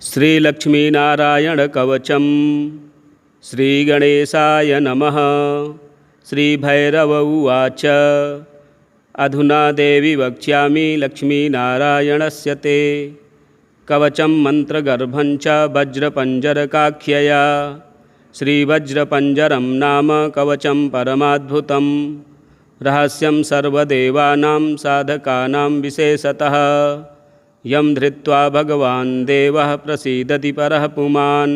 श्रीलक्ष्मीनारायणकवचं श्रीगणेशाय नमः। श्रीभैरव उवाच अधुना देवी वक्ष्यामि लक्ष्मीनारायणस्य ते कवचं मन्त्रगर्भं च वज्रपञ्जरकाख्यया। श्रीवज्रपञ्जरं नाम कवचं परमाद्भुतं रहस्यं सर्वदेवानां साधकानां विशेषतः यं धृत्वा भगवान् देवः प्रसीदति परः पुमान्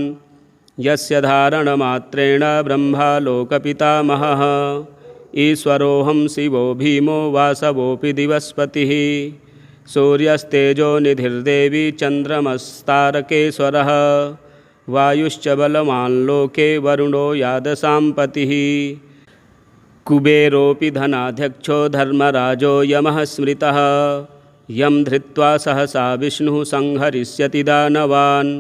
यस्य धारणमात्रेण ब्रह्मा लोकपितामहः ईश्वरोऽहं शिवो भीमो वासवोऽपि दिवस्पतिः सूर्यस्तेजो निधिर्देवी चन्द्रमस्तारकेश्वरः वायुश्च बलवान् लोके वरुणो यादसां पतिः कुबेरोऽपि धनाध्यक्षो धर्मराजो यमः स्मृतः यं धृत्वा सहसा विष्णुः संहरिष्यति दानवान्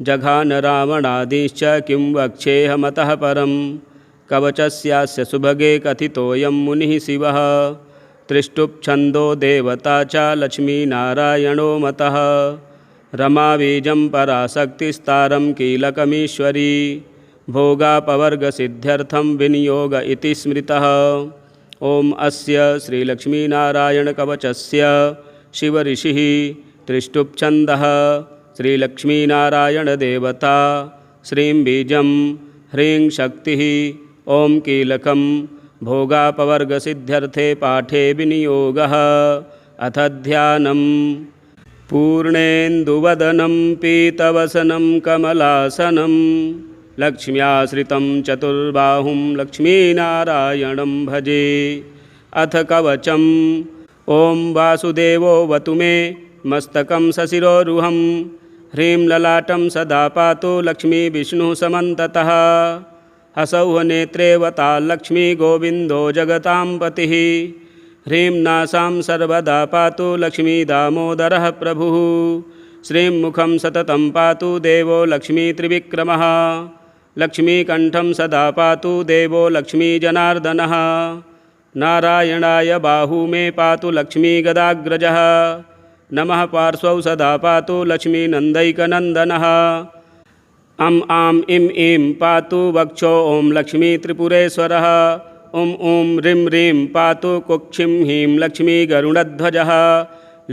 जघान रावणादिश्च किं वक्ष्येऽहमतः परं कवचस्यास्य सुभगे कथितोऽयं मुनिः शिवः त्रिष्टुप्छन्दो देवता च लक्ष्मीनारायणो मतः रमाबीजं पराशक्तिस्तारं कीलकमीश्वरी भोगापवर्गसिद्ध्यर्थं विनियोग इति स्मृतः। ॐ अस्य श्रीलक्ष्मीनारायणकवचस्य शिवऋषिः त्रिष्टुप्छन्दः श्रीलक्ष्मीनारायणदेवता श्रीं बीजं ह्रीं शक्तिः ॐ कीलकं भोगापवर्गसिद्ध्यर्थे पाठे विनियोगः। अथ ध्यानम्। पूर्णेन्दुवदनं पीतवसनं कमलासनं लक्ष्म्याश्रितं चतुर्बाहुं लक्ष्मीनारायणं भजे। अथ कवचम्। ॐ वासुदेवोऽवतु मे मस्तकं सशिरोरुहं ह्रीं ललाटं सदा पातु लक्ष्मीविष्णुः समन्ततः हसौः नेत्रे वता लक्ष्मी गोविन्दो जगतां पतिः ह्रीं नासां सर्वदा पातु लक्ष्मीदामोदरः प्रभुः श्रीं मुखं सततं पातु देवो लक्ष्मीत्रिविक्रमः लक्ष्मीकण्ठं सदा पातु देवो लक्ष्मीजनार्दनः नारायणाय बाहू मे पातु लक्ष्मीगदाग्रजः नमः पार्श्वौ सदा पातु लक्ष्मीनन्दैकनन्दनः अं आं इं ईं पातु वक्षो ॐ लक्ष्मीत्रिपुरेश्वरः ॐ ॐ ह्रीं ह्रीं पातु कुक्षिं हीं लक्ष्मीगरुडध्वजः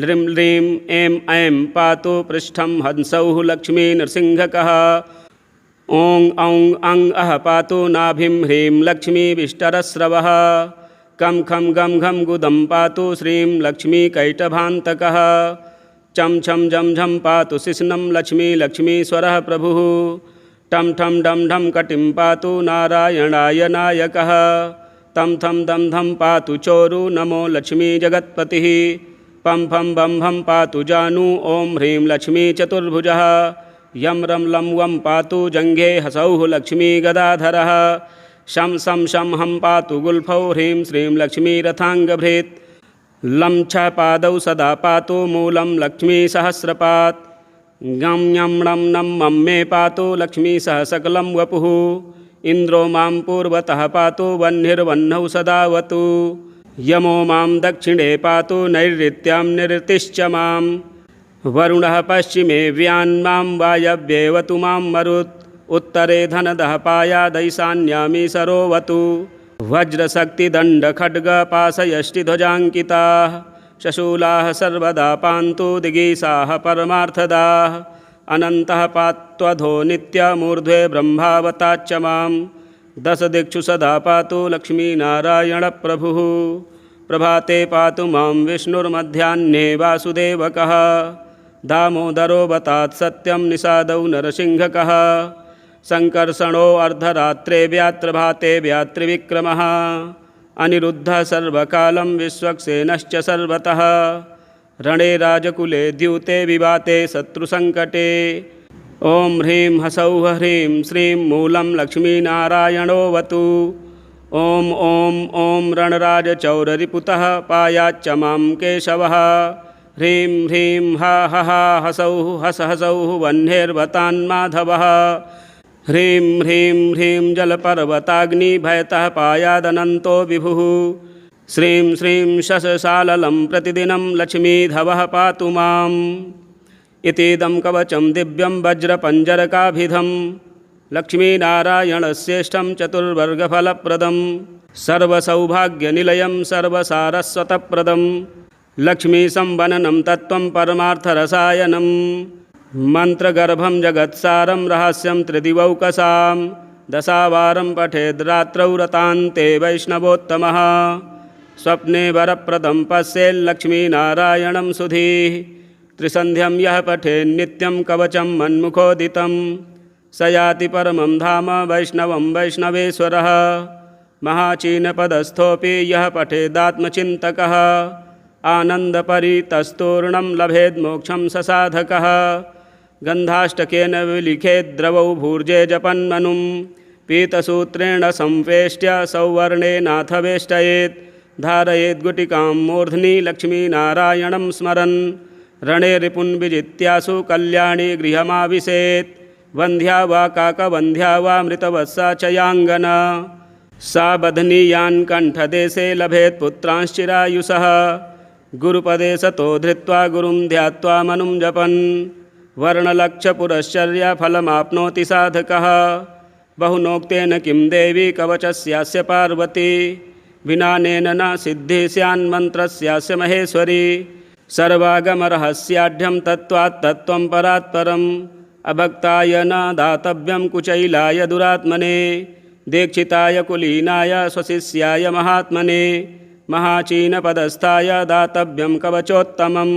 ह्रीं ह्रीं ऐं ऐं पातु पृष्ठं हंसौः लक्ष्मीनृसिंहकः ॐ औं अं अः पातु नाभिं ह्रीं लक्ष्मीविष्टरस्रवः कं खं गं घं गुदं पातु श्रीं लक्ष्मीकैटभान्तकः चं छं झं झं पातु शिश्नं लक्ष्मीश्वरः प्रभुः टं ठं डं ढं कटिं पातु नारायणाय नायकः तं थं दं धं पातु चोरु नमो लक्ष्मीजगत्पतिः पं फं बं भं पातु जानू ॐ ह्रीं लक्ष्मीचतुर्भुजः यं रं लं वं पातु जङ्घे हसौः लक्ष्मीगदाधरः शं शं शं हं पातु गुल्फौ ह्रीं श्रीं लक्ष्मीरथाङ्गभृत् लं छ पादौ सदा पातु मूलं लक्ष्मीसहस्रपात् गं ञं णं नं मं मे पातु लक्ष्मीसह सकलं वपुः इन्द्रो मां पूर्वतः पातु वह्निर्वह्नौ सदावतु यमो मां दक्षिणे पातु नैऋत्यां निरृतिश्च मां वरुणः पश्चिमे व्यान्मां वायव्येवतु मां मरुत् उत्तरे धनदः पायादैशान्यामी सरोवतु वज्रशक्तिदण्डखड्गपाशयष्टिध्वजाङ्किताः शशूलाः सर्वदा पान्तु दिगीसाः परमार्थदाः अनन्तः पात्वधो नित्यमूर्ध्वे ब्रह्मावताच्च मां दशदिक्षु सदा पातु लक्ष्मीनारायणप्रभुः प्रभाते पातु मां विष्णुर्मध्याह्ने वासुदेवकः दामोदरो वतात् सत्यं निषादौ नरसिंहकः संकर्षणो अर्धरात्रे व्यात्रभाते व्यात्रिविक्रमः अनिरुद्धः सर्वकालं विश्वक्सेनश्च सर्वतः रणे राजकुले द्यूते विवाते शत्रुसङ्कटे ॐ ह्रीं हसौः ह्रीं श्रीं मूलं लक्ष्मीनारायणोऽवतु ॐ ॐ ॐ रणराजचौररिपुतः पायाच्च मां केशवः ह्रीं ह्रीं हा हा हसौः हस हसौः वह्नेर्वतान्माधवः ह्रीं ह्रीं ह्रीं जलपर्वताग्निभयतः पायादनन्तो विभुः श्रीं श्रीं शशसाललं प्रतिदिनं लक्ष्मीधवः पातु माम् इतीदं कवचं दिव्यं वज्रपञ्जरकाभिधं लक्ष्मीनारायणस्येष्ठं चतुर्वर्गफलप्रदं सर्वसौभाग्यनिलयं सर्वसारस्वतप्रदं लक्ष्मीसंवननं तत्त्वं परमार्थरसायनं मन्त्रगर्भं जगत्सारं रहस्यं त्रिदिवौकसां दशावारं पठेद्रात्रौ रतान्ते वैष्णवोत्तमः स्वप्ने वरप्रदं पश्येल्लक्ष्मीनारायणं सुधीः त्रिसन्ध्यं यः पठेन्नित्यं कवचं मन्मुखोदितं स याति परमं धाम वैष्णवं वैष्णवेश्वरः महाचीनपदस्थोऽपि यः पठेदात्मचिन्तकः आनन्दपरितस्तूर्णं लभेद्मोक्षं ससाधकः गन्धाष्टकेन विलिखेद्द्रवौ भूर्जे जपन्मनुं पीतसूत्रेण संवेष्ट्य सौवर्णेनाथ वेष्टयेत् धारयेद्गुटिकां मूर्ध्नि लक्ष्मीनारायणं स्मरन् रणे रिपुन् विजित्यासु कल्याणी गृहमाविशेत् वन्ध्या वा काकवन्ध्या वा मृतवत्सा चयाङ्गना सा बध्नीयान् कण्ठदेशे लभेत् पुत्रांश्चिरायुषः गुरुपदे सतो धृत्वा गुरुं ध्यात्वा मनुं जपन् वर्णलक्षपुरश्चर्याफलमाप्नोति साधकः बहुनोक्तेन किं देवी कवचस्यास्य पार्वती विनानेन न सिद्धिः स्यान्मन्त्रस्यास्य महेश्वरी सर्वागमरहस्याढ्यं तत्त्वात् तत्त्वं परात् परम् अभक्ताय न दातव्यं कुचैलाय दुरात्मने दीक्षिताय कुलीनाय स्वशिष्याय महात्मने महाचीनपदस्थाय दातव्यं कवचोत्तमं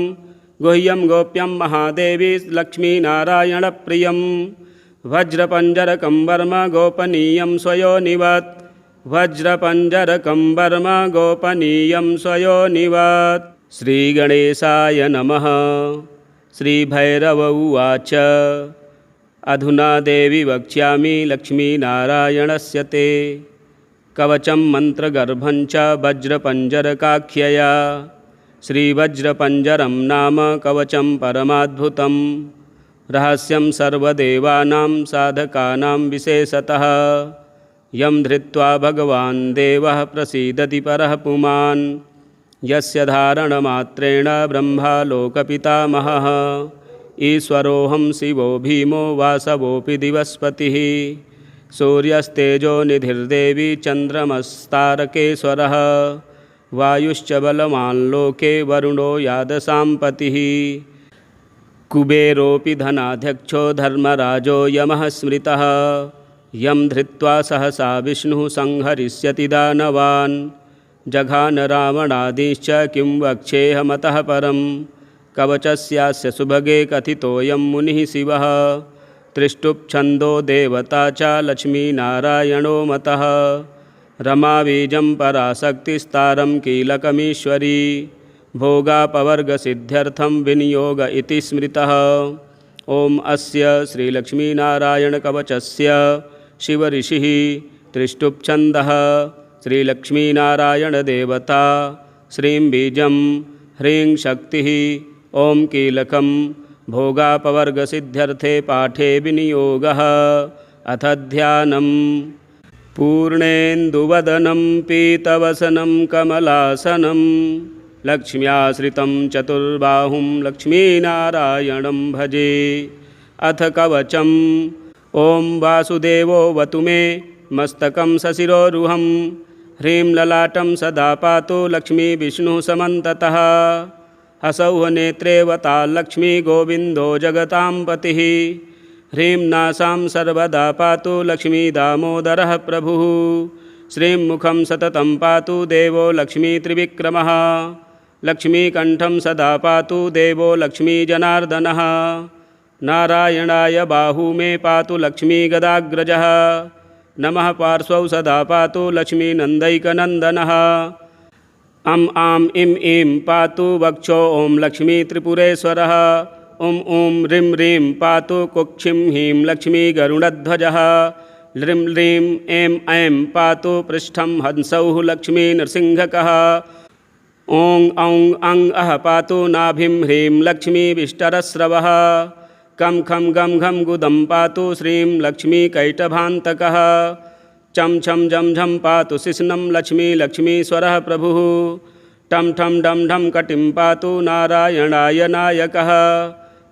गुह्यं गोप्यं महादेवी लक्ष्मीनारायणप्रियं वज्रपञ्जरकं वर्म गोपनीयं स्वयोनिवत् वज्रपञ्जरकं वर्म गोपनीयं स्वयोनिवत् श्रीगणेशाय नमः। श्रीभैरव उवाच अधुना देवी वक्ष्यामि लक्ष्मीनारायणस्य ते कवचं मन्त्रगर्भं च वज्रपञ्जरकाख्यया श्रीवज्रपञ्जरं नाम कवचं परमाद्भुतं रहस्यं सर्वदेवानां साधकानां विशेषतः यं धृत्वा भगवान् देवः प्रसीदति परः पुमान् यस्य धारणमात्रेण ब्रह्मा लोकपितामहः ईश्वरोऽहं शिवो भीमो वासवोऽपि दिवस्पतिः सूर्यस्तेजो निधिर्देवी चन्द्रमस्तारकेश्वरः वायुश्च बलवान् लोके वरुणो यादसाम्पतिः कुबेरोऽपि धनाध्यक्षो धर्मराजो यमः स्मृतः यं धृत्वा सहसा विष्णुः संहरिष्यति दानवान् जघान रावणादिश्च किं वक्ष्येऽहमतः परं कवचस्यास्य सुभगे कथितोऽयं मुनिः शिवः त्रिष्टुप्छन्दो देवता च लक्ष्मीनारायणो मतः रमाबीजं पराशक्तिस्तारं कीलकमीश्वरी भोगापवर्गसिद्ध्यर्थं विनियोग इति स्मृतः ॐ अस्य श्रीलक्ष्मीनारायणकवचस्य शिवऋषिः त्रिष्टुप्छन्दः श्रीलक्ष्मीनारायणदेवता श्रीं बीजं ह्रीं शक्तिः ॐ कीलकं भोगापवर्गसिद्ध्यर्थे पाठे विनियोगः अथ ध्यानम् पूर्णेन्दुवदनं पीतवसनं कमलासनं लक्ष्म्याश्रितं चतुर्बाहुं लक्ष्मीनारायणं भजे अथ कवचम् ॐ वासुदेवोऽवतु मे मस्तकं सशिरोरुहं ह्रीं ललाटं सदा पातु लक्ष्मीविष्णुः समन्ततः हसौः नेत्रेवता लक्ष्मी गोविन्दो जगतां पतिः ह्रीं नासां सर्वदा पातु लक्ष्मी दामोदरः प्रभुः श्रीं मुखं सततं पातु देवो लक्ष्मीत्रिविक्रमः लक्ष्मीकण्ठं सदा पातु देवो लक्ष्मीजनार्दनः नारायणाय बाहू मे पातु लक्ष्मीगदाग्रजः नमः पार्श्वौ सदा पातु लक्ष्मीनन्दैकनन्दनः अम् आम् इम् ईं पातु वक्षो ॐ लक्ष्मीत्रिपुरेश्वरः ॐ ॐ ह्रीं ह्रीं पातु कुक्षिं हीं लक्ष्मीगरुडध्वजः ह्रीं ह्रीं ऐं ऐं पातु पृष्ठं हंसौः लक्ष्मीनृसिंहकः ॐ औं अं अः पातु नाभिं ह्रीं लक्ष्मीविष्टरस्रवः कं खं गं घं गुदं पातु श्रीं लक्ष्मीकैटभान्तकः चं छं झं झं पातु शिश्नं लक्ष्मीश्वरः प्रभुः टं ठं डं ढं कटिं पातु नारायणाय नायकः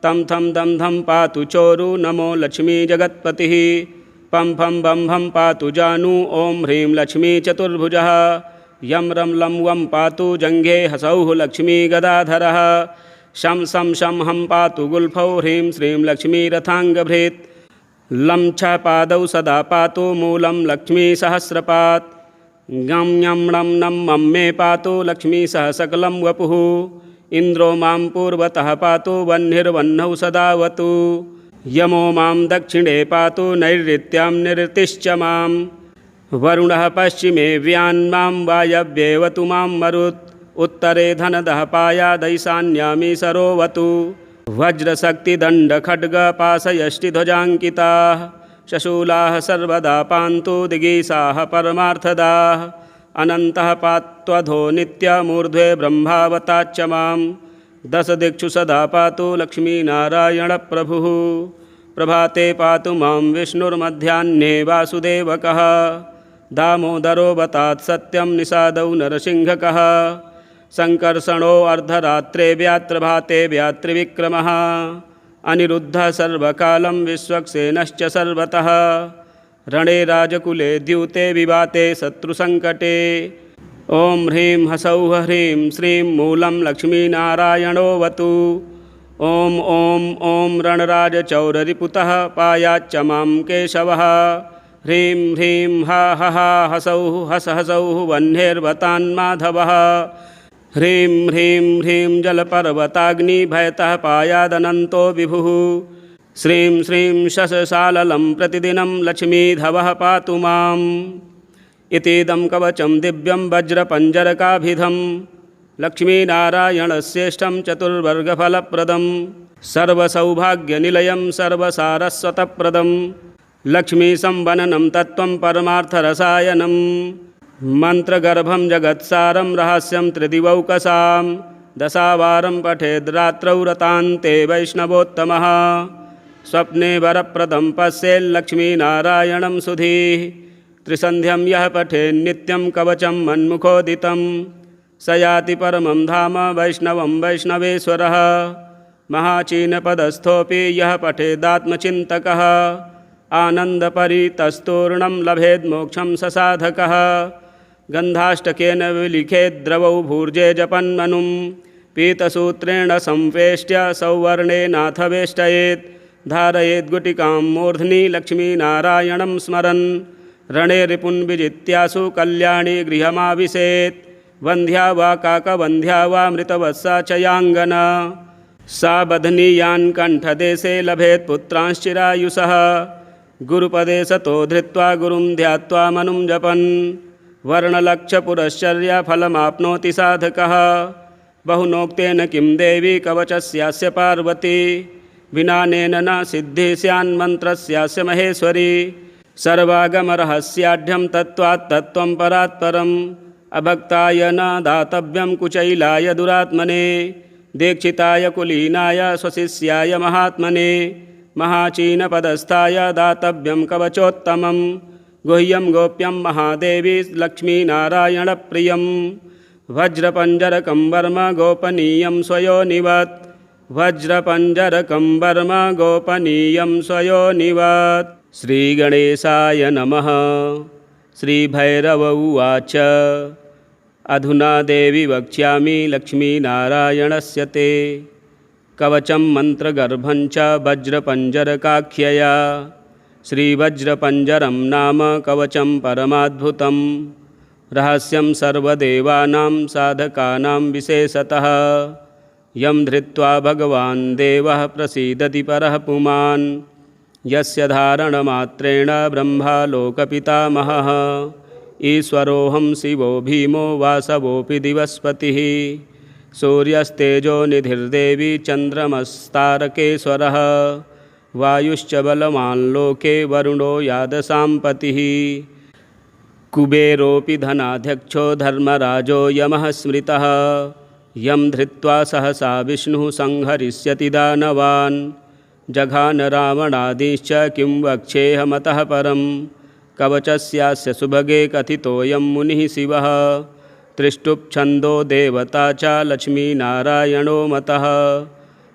तं थं दं धं पातु चोरु नमो लक्ष्मी जगत्पतिः पं फं बं भं पातु जानू ॐ ह्रीं लक्ष्मी चतुर्भुजः यं रं लं वं पातु जङ्घे हसौः लक्ष्मी गदाधरः शं सं शं हं पातु गुल्फौ ह्रीं श्रीं लक्ष्मी रथाङ्गभृत् लं छ पादौ सदा पातु मूलं लक्ष्मी सहस्रपात् गं ञं णं नं मं मे पातु लक्ष्मी सह सकलं वपुः इन्द्रो मां पूर्वतः पातु वह्निर्वह्नौ सदावतु यमो मां दक्षिणे पातु नैऋत्यां निरृतिश्च मां वरुणः पश्चिमे व्यान्मां वायव्येवतु मां मरुत् उत्तरे धनदः पायादैशान्यामी सरोवतु वज्रशक्तिदण्डखड्गपाशयष्टिध्वजाङ्किताः शशूलाः सर्वदा पान्तु दिगीसाः परमार्थदाः अनन्तः पात्वधो नित्यमूर्ध्वे ब्रह्मावताच्च मां दशदिक्षु सदा पातु लक्ष्मीनारायणप्रभुः प्रभाते पातु मां विष्णुर्मध्याह्ने वासुदेवकः दामोदरोऽवतात् सत्यं निषादौ नरसिंहकः संकर्षणो अर्धरात्रे व्यात्रभाते व्यात्रिविक्रमः अनिरुद्धः सर्वकालं विश्वक्सेनश्च सर्वतः रणे राजकुले द्यूते विवाते शत्रुसङ्कटे ॐ ह्रीं हसौः ह्रीं श्रीं मूलं लक्ष्मीनारायणोऽवतु ॐ ॐ ॐ रणराजचौररिपुतः पायाच्च मां केशवः ह्रीं ह्रीं हा हा हसौः हस हसौः वह्नेर्वतान्माधवः ह्रीं ह्रीं ह्रीं जलपर्वताग्निभयतः पायादनन्तो विभुः श्रीं श्रीं शशसाललं प्रतिदिनं लक्ष्मीधवः पातु माम् इतीदं कवचं दिव्यं वज्रपञ्जरकाभिधं लक्ष्मीनारायणश्रेष्ठं चतुर्वर्गफलप्रदं सर्वसौभाग्यनिलयं सर्वसारस्वतप्रदं लक्ष्मीसंवननं तत्त्वं परमार्थरसायनं मन्त्रगर्भं जगत्सारं रहस्यं त्रिदिवौकसां दशावारं पठेद्रात्रौ रतान्ते वैष्णवोत्तमः स्वप्ने वरप्रदं पश्येल्लक्ष्मीनारायणं सुधीः त्रिसन्ध्यं यः पठेन्नित्यं कवचं मन्मुखोदितं स याति परमं धाम वैष्णवं वैष्णवेश्वरः महाचीनपदस्थोऽपि यः पठेदात्मचिन्तकः आनन्दपरितस्तूर्णं लभेद्मोक्षं ससाधकः गन्धाष्टकेन विलिखेद्द्रवौ भूर्जे जपन्मनुं पीतसूत्रेण संवेष्ट्य सौवर्णेनाथ वेष्टयेत् धारयेद्गुटिकां मूर्ध्नि लक्ष्मीनारायणं स्मरन् रणे रिपुन् विजित्यासु कल्याणी गृहमाविशेत् वन्ध्या वा काकवन्ध्या वा मृतवत्सा च याङ्गना सा बध्नीयान् कण्ठदेशे लभेत् पुत्रांश्चिरायुषः गुरुपदे सतो धृत्वा गुरुं ध्यात्वा मनुं जपन् वर्णलक्षपुरश्चर्याफलमाप्नोति साधकः बहुनोक्तेन किं देवी कवचस्यास्य पार्वती विनानेन न सिद्धिः स्यान्मन्त्रस्यास्य महेश्वरी सर्वागमरहस्याढ्यं तत्त्वात् तत्त्वं परात् परम् अभक्ताय न दातव्यं कुचैलाय दुरात्मने दीक्षिताय कुलीनाय स्वशिष्याय महात्मने महाचीनपदस्थाय दातव्यं कवचोत्तमं गुह्यं गोप्यं महादेवी लक्ष्मीनारायणप्रियं वज्रपञ्जरकं वर्म गोपनीयं स्वयोनिवत् वज्रपञ्जरकं वर्म गोपनीयं स्वयोनिवत् श्रीगणेशाय नमः। श्रीभैरव उवाच अधुना देवी वक्ष्यामि लक्ष्मीनारायणस्य ते कवचं मन्त्रगर्भं च वज्रपञ्जरकाख्यया श्रीवज्रपञ्जरं नाम कवचं परमाद्भुतं रहस्यं सर्वदेवानां साधकानां विशेषतः यं धृत्वा भगवान् देवः प्रसीदति परः पुमान् यस्य धारणमात्रेण ब्रह्मालोकपितामहः ईश्वरोऽहं शिवो भीमो वासवोऽपि दिवस्पतिः सूर्यस्तेजो निधिर्देवी चन्द्रमस्तारकेश्वरः वायुश्च बलवान् लोके वरुणो यादसाम्पतिः कुबेरोऽपि धनाध्यक्षो धर्मराजो यमः स्मृतः यं धृत्वा सहसा विष्णुः संहरिष्यति दानवान् जघान रावणादिश्च किं वक्ष्येऽहमतः परं कवचस्यास्य सुभगे कथितोऽयं मुनिः शिवः त्रिष्टुप्छन्दो देवता च लक्ष्मीनारायणो मतः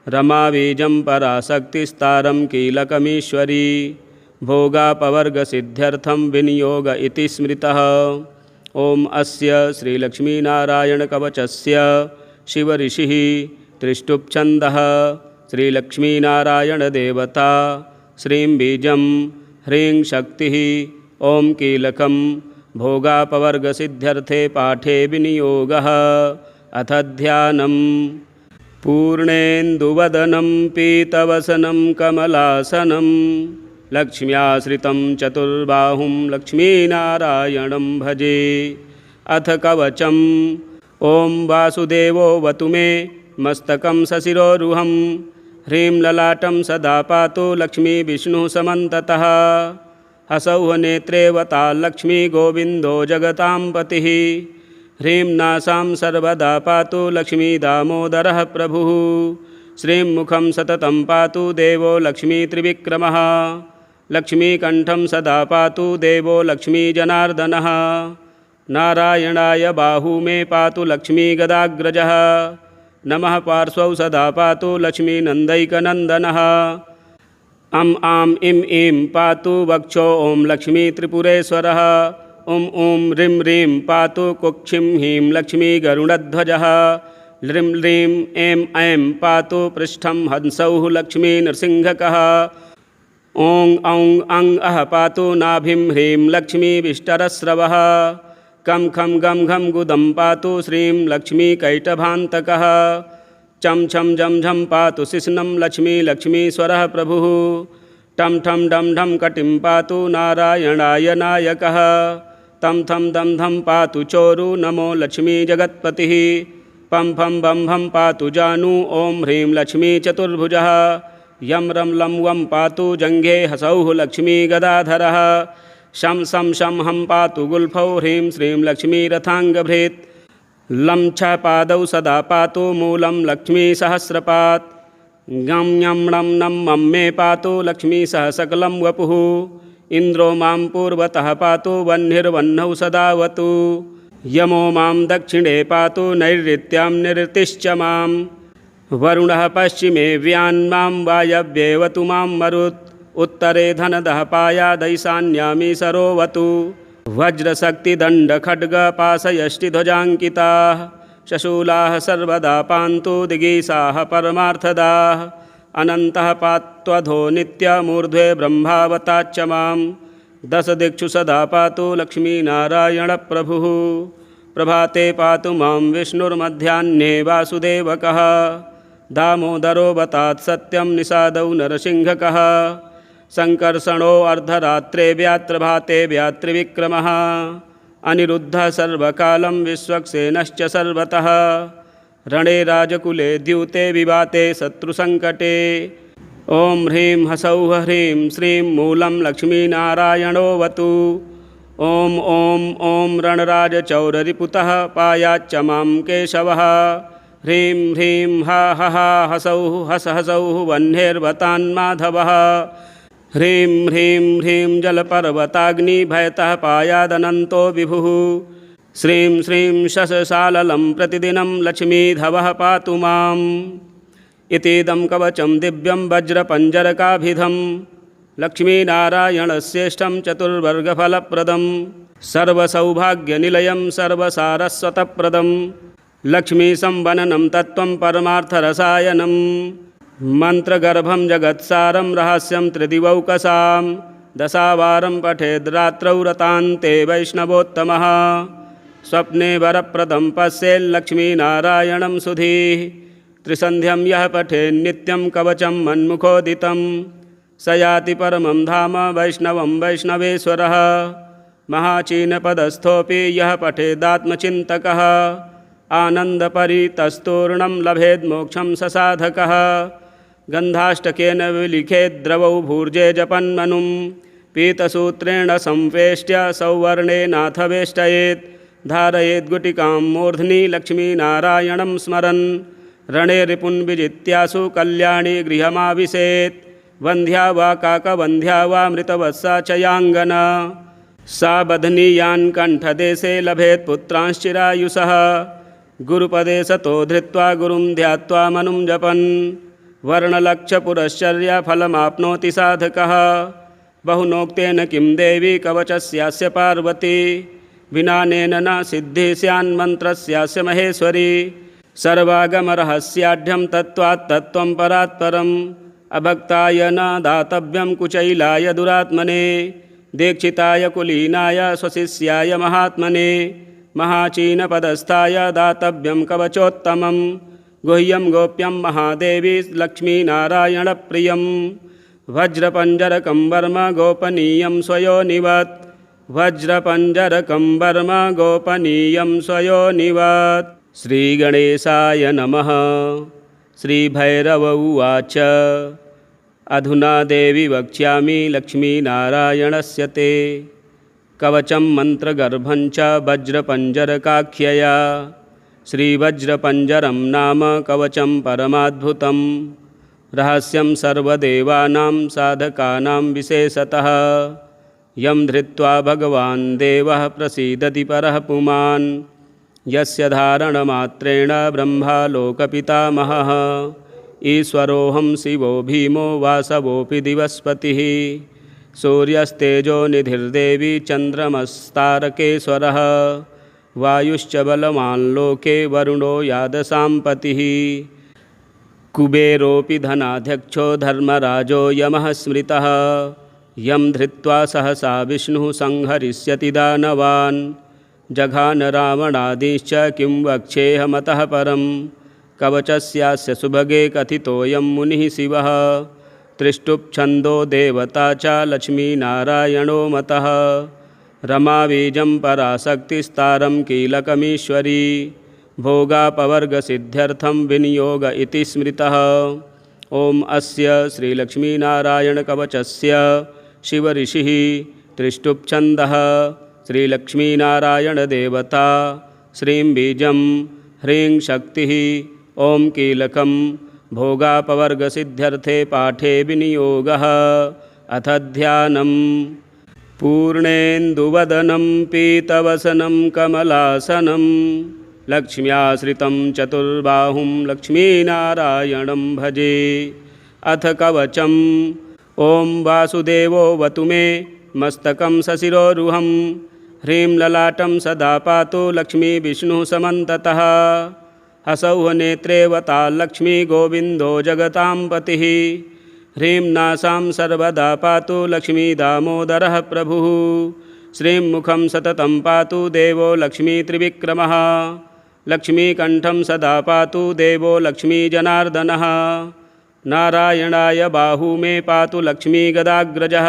रमाबीजं पराशक्तिस्तारं कीलकमीश्वरी भोगापवर्गसिद्ध्यर्थं विनियोग इति स्मृतः। ॐ अस्य श्रीलक्ष्मीनारायणकवचस्य शिवऋषिः त्रिष्टुप्छन्दः श्रीलक्ष्मीनारायणदेवता श्रीं बीजं ह्रीं शक्तिः ॐ कीलकं भोगापवर्गसिद्ध्यर्थे पाठे विनियोगः। अथ ध्यानम्। पूर्णेन्दुवदनं पीतवसनं कमलासनं लक्ष्म्याश्रितं चतुर्बाहुं लक्ष्मीनारायणं भजे। अथ कवचम्। ॐ वासुदेवोऽवतु मे मस्तकं सशिरोरुहं ह्रीं ललाटं सदा पातु लक्ष्मी विष्णुः समन्ततः। हसौः नेत्रे वता लक्ष्मी गोविन्दो जगतां पतिः ह्रीं नासां सर्वदा पातु लक्ष्मी दामोदरः प्रभुः। श्रीं मुखं सततं पातु देवो लक्ष्मी त्रिविक्रमः लक्ष्मीकण्ठं सदा पातु देवो लक्ष्मीजनार्दनः। नारायणाय बाहू मे पातु लक्ष्मीगदाग्रजः नमः पार्श्वौ सदा पातु लक्ष्मीनन्दैकनन्दनः। आं इं ईं पातु वक्षो ॐ लक्ष्मी त्रिपुरेश्वरः। ॐ ह्रीं ह्रीं पातु कुक्षिं हीं लक्ष्मी गरुडध्वजः। ह्रीं ह्रीं ऐं पातु पृष्ठं हंसौः लक्ष्मी नृसिंहकः। ॐ अः पातु नाभिं ह्रीं लक्ष्मी विष्टरस्रवः। कं खं गं घं गुदं पातु श्रीं लक्ष्मी कैटभान्तकः। चं छं झं झं पातु शिश्नं लक्ष्मी लक्ष्मीश्वरः प्रभुः। टं ठं डं ढं कटिं पातु नारायणाय नायकः। तं थं दं धं पातु चोरु नमो लक्ष्मी जगत्पतिः। पं फं बं भं पातु जानू ॐ ह्रीं लक्ष्मी चतुर्भुजः। यं रं लं वं पातु जङ्घे हसौः लक्ष्मी गदाधरः। शं शं शं हं पातु गुल्फौ ह्रीं श्रीं लक्ष्मी रथाङ्गभृत्। लं छ पादौ सदा पातु मूलं लक्ष्मी सहस्रपात्। गं ञं णं नं मं मे पातु लक्ष्मी सह सकलं वपुः। इन्द्रो मां पूर्वतः पातु वह्निर्वह्नौ सदावतु। यमो मां दक्षिणे पातु नैऋत्यां निरृतिश्च मां। वरुणः पश्चिमे व्यान्मां वायव्येवतु मां मरुत्। उत्तरे धनदः पायादैशान्यामी सरोवतु। वज्रशक्तिदण्डखड्गपाशयष्टिध्वजाङ्किताः शशूलाः सर्वदा पान्तु दिगीसाः परमार्थदाः। अनन्तः पात्वधो नित्यमूर्ध्वे ब्रह्मावताच्च मां। दशदिक्षु सदा पातु लक्ष्मीनारायणप्रभुः। प्रभाते पातु मां विष्णुर्मध्याह्ने वासुदेवकः। दामोदरो वतात् सत्यं निषादौ नरसिंहकः। संकर्षणो अर्धरात्रे व्यात्रभाते व्यात्रिविक्रमः। अनिरुद्धः सर्वकालं विश्वक्सेनश्च सर्वतः। रणे राजकुले द्यूते विवाते शत्रुसङ्कटे। ॐ ह्रीं हसौः ह्रीं श्रीं मूलं लक्ष्मीनारायणोऽवतु। ॐ रणराजचौररिपुतः पायाच्च मां केशवः। ह्रीं ह्रीं हा हसौः हसौः वह्नेर्वतान्माधवः। ह्रीं ह्रीं ह्रीं जलपर्वताग्निभयतः पायादनन्तो विभुः। श्रीं श्रीं शशशाललं प्रतिदिनं लक्ष्मीधवः पातु माम्। इतीदं कवचं दिव्यं वज्रपञ्जरकाभिधं लक्ष्मीनारायणश्रेष्ठं चतुर्वर्गफलप्रदं सर्वसौभाग्यनिलयं सर्वसारस्वतप्रदं लक्ष्मीसंवननं तत्त्वं परमार्थरसायनं मन्त्रगर्भं जगत्सारं रहस्यं त्रिदिवौकसां दशावारं पठेद्रात्रौ रतान्ते वैष्णवोत्तमः। स्वप्ने वरप्रदं पश्येल्लक्ष्मीनारायणं सुधीः। त्रिसन्ध्यं यः पठेन्नित्यं कवचं मन्मुखोदितं स याति परमं धाम वैष्णवं वैष्णवेश्वरः। महाचीनपदस्थोऽपि यः पठेदात्मचिन्तकः आनन्दपरितस्तूर्णं लभेद्मोक्षं ससाधकः। गन्धाष्टकेन विलिखेद्द्रवौ भूर्जे जपन्मनुं पीतसूत्रेण संवेष्ट्य सौवर्णेनाथ वेष्टयेत्। धारयेद्गुटिकां मूर्ध्नि लक्ष्मीनारायणं स्मरन् रणे रिपुन् विजित्यासु कल्याणी गृहमाविशेत्। वन्ध्या वा काकवन्ध्या वा मृतवत्सा च याङ्गना सा बध्नीयान् कण्ठदेशे लभेत् पुत्रांश्चिरायुषः। गुरुपदे सतो धृत्वा गुरुं ध्यात्वा मनुं जपन् वर्णलक्ष्यपुरश्चर्याफलमाप्नोति साधकः। बहुनोक्तेन किं देवी कवचस्यास्य पार्वती, विनानेन न सिद्धिः स्यान्मन्त्रस्यास्य महेश्वरी। सर्वागमरहस्याढ्यं तत्त्वात् तत्त्वं परात् परम्, अभक्ताय न दातव्यं कुचैलाय दुरात्मने। दीक्षिताय कुलीनाय स्वशिष्याय महात्मने, महाचीनपदस्थाय दातव्यं कवचोत्तमं। गुह्यं गोप्यं महादेवी लक्ष्मीनारायणप्रियं, वज्रपञ्जरकं वर्म गोपनीयं स्वयोनिवत्। वज्रपञ्जरकं वर्म गोपनीयं स्वयोनिवत्। श्रीगणेशाय नमः। श्रीभैरव उवाच अधुना देवी वक्ष्यामि लक्ष्मीनारायणस्य ते, कवचं मन्त्रगर्भं च वज्रपञ्जरकाख्यया। श्रीवज्रपञ्जरं नाम कवचं परमाद्भुतं, रहस्यं सर्वदेवानां साधकानां विशेषतः। यं धृत्वा भगवान् देवः प्रसीदति परः पुमान्, यस्य धारणमात्रेण ब्रह्मा लोकपितामहः। ईश्वरोऽहं शिवो भीमो वासवोऽपि दिवस्पतिः, सूर्यस्तेजो निधिर्देवी चन्द्रमस्तारकेश्वरः। वायुश्च बलवान् लोके वरुणो यादसाम्पतिः, कुबेरोऽपि धनाध्यक्षो धर्मराजो यमः स्मृतः। यं धृत्वा सहसा विष्णुः संहरिष्यति दानवान्, जघान रावणादिश्च किं वक्ष्येऽहमतः परम्। कवचस्यास्य सुभगे कथितोऽयं मुनिः शिवः, त्रिष्टुप्छन्दो देवता च लक्ष्मीनारायणो मतः। रमाबीजं पराशक्तिस्तारं कीलकमीश्वरी, भोगापवर्गसिद्ध्यर्थं विनियोग इति स्मृतः। ॐ अस्य श्रीलक्ष्मीनारायणकवचस्य शिवऋषिः त्रिष्टुप्छन्दः, श्रीलक्ष्मीनारायणदेवता, श्रीं बीजं, ह्रीं शक्तिः, ॐ कीलकं। भोगापवर्गसिद्ध्यर्थे पाठे विनियोगः। अथ ध्यानम्। पूर्णेन्दुवदनं पीतवसनं कमलासनं, लक्ष्म्याश्रितं चतुर्बाहुं लक्ष्मीनारायणं भजे। अथ कवचम्। ॐ वासुदेवोऽवतु मे मस्तकं सशिरोरुहं, ह्रीं ललाटं सदा पातु लक्ष्मी विष्णुः समन्ततः। हसौः नेत्रेवता लक्ष्मी गोविन्दो जगतां पतिः, ह्रीं नासां सर्वदा पातु लक्ष्मी दामोदरः प्रभुः। श्रीं मुखं सततं पातु देवो लक्ष्मी त्रिविक्रमः, लक्ष्मीकण्ठं सदा पातु देवो लक्ष्मीजनार्दनः। नारायणाय बाहू मे पातु लक्ष्मीगदाग्रजः,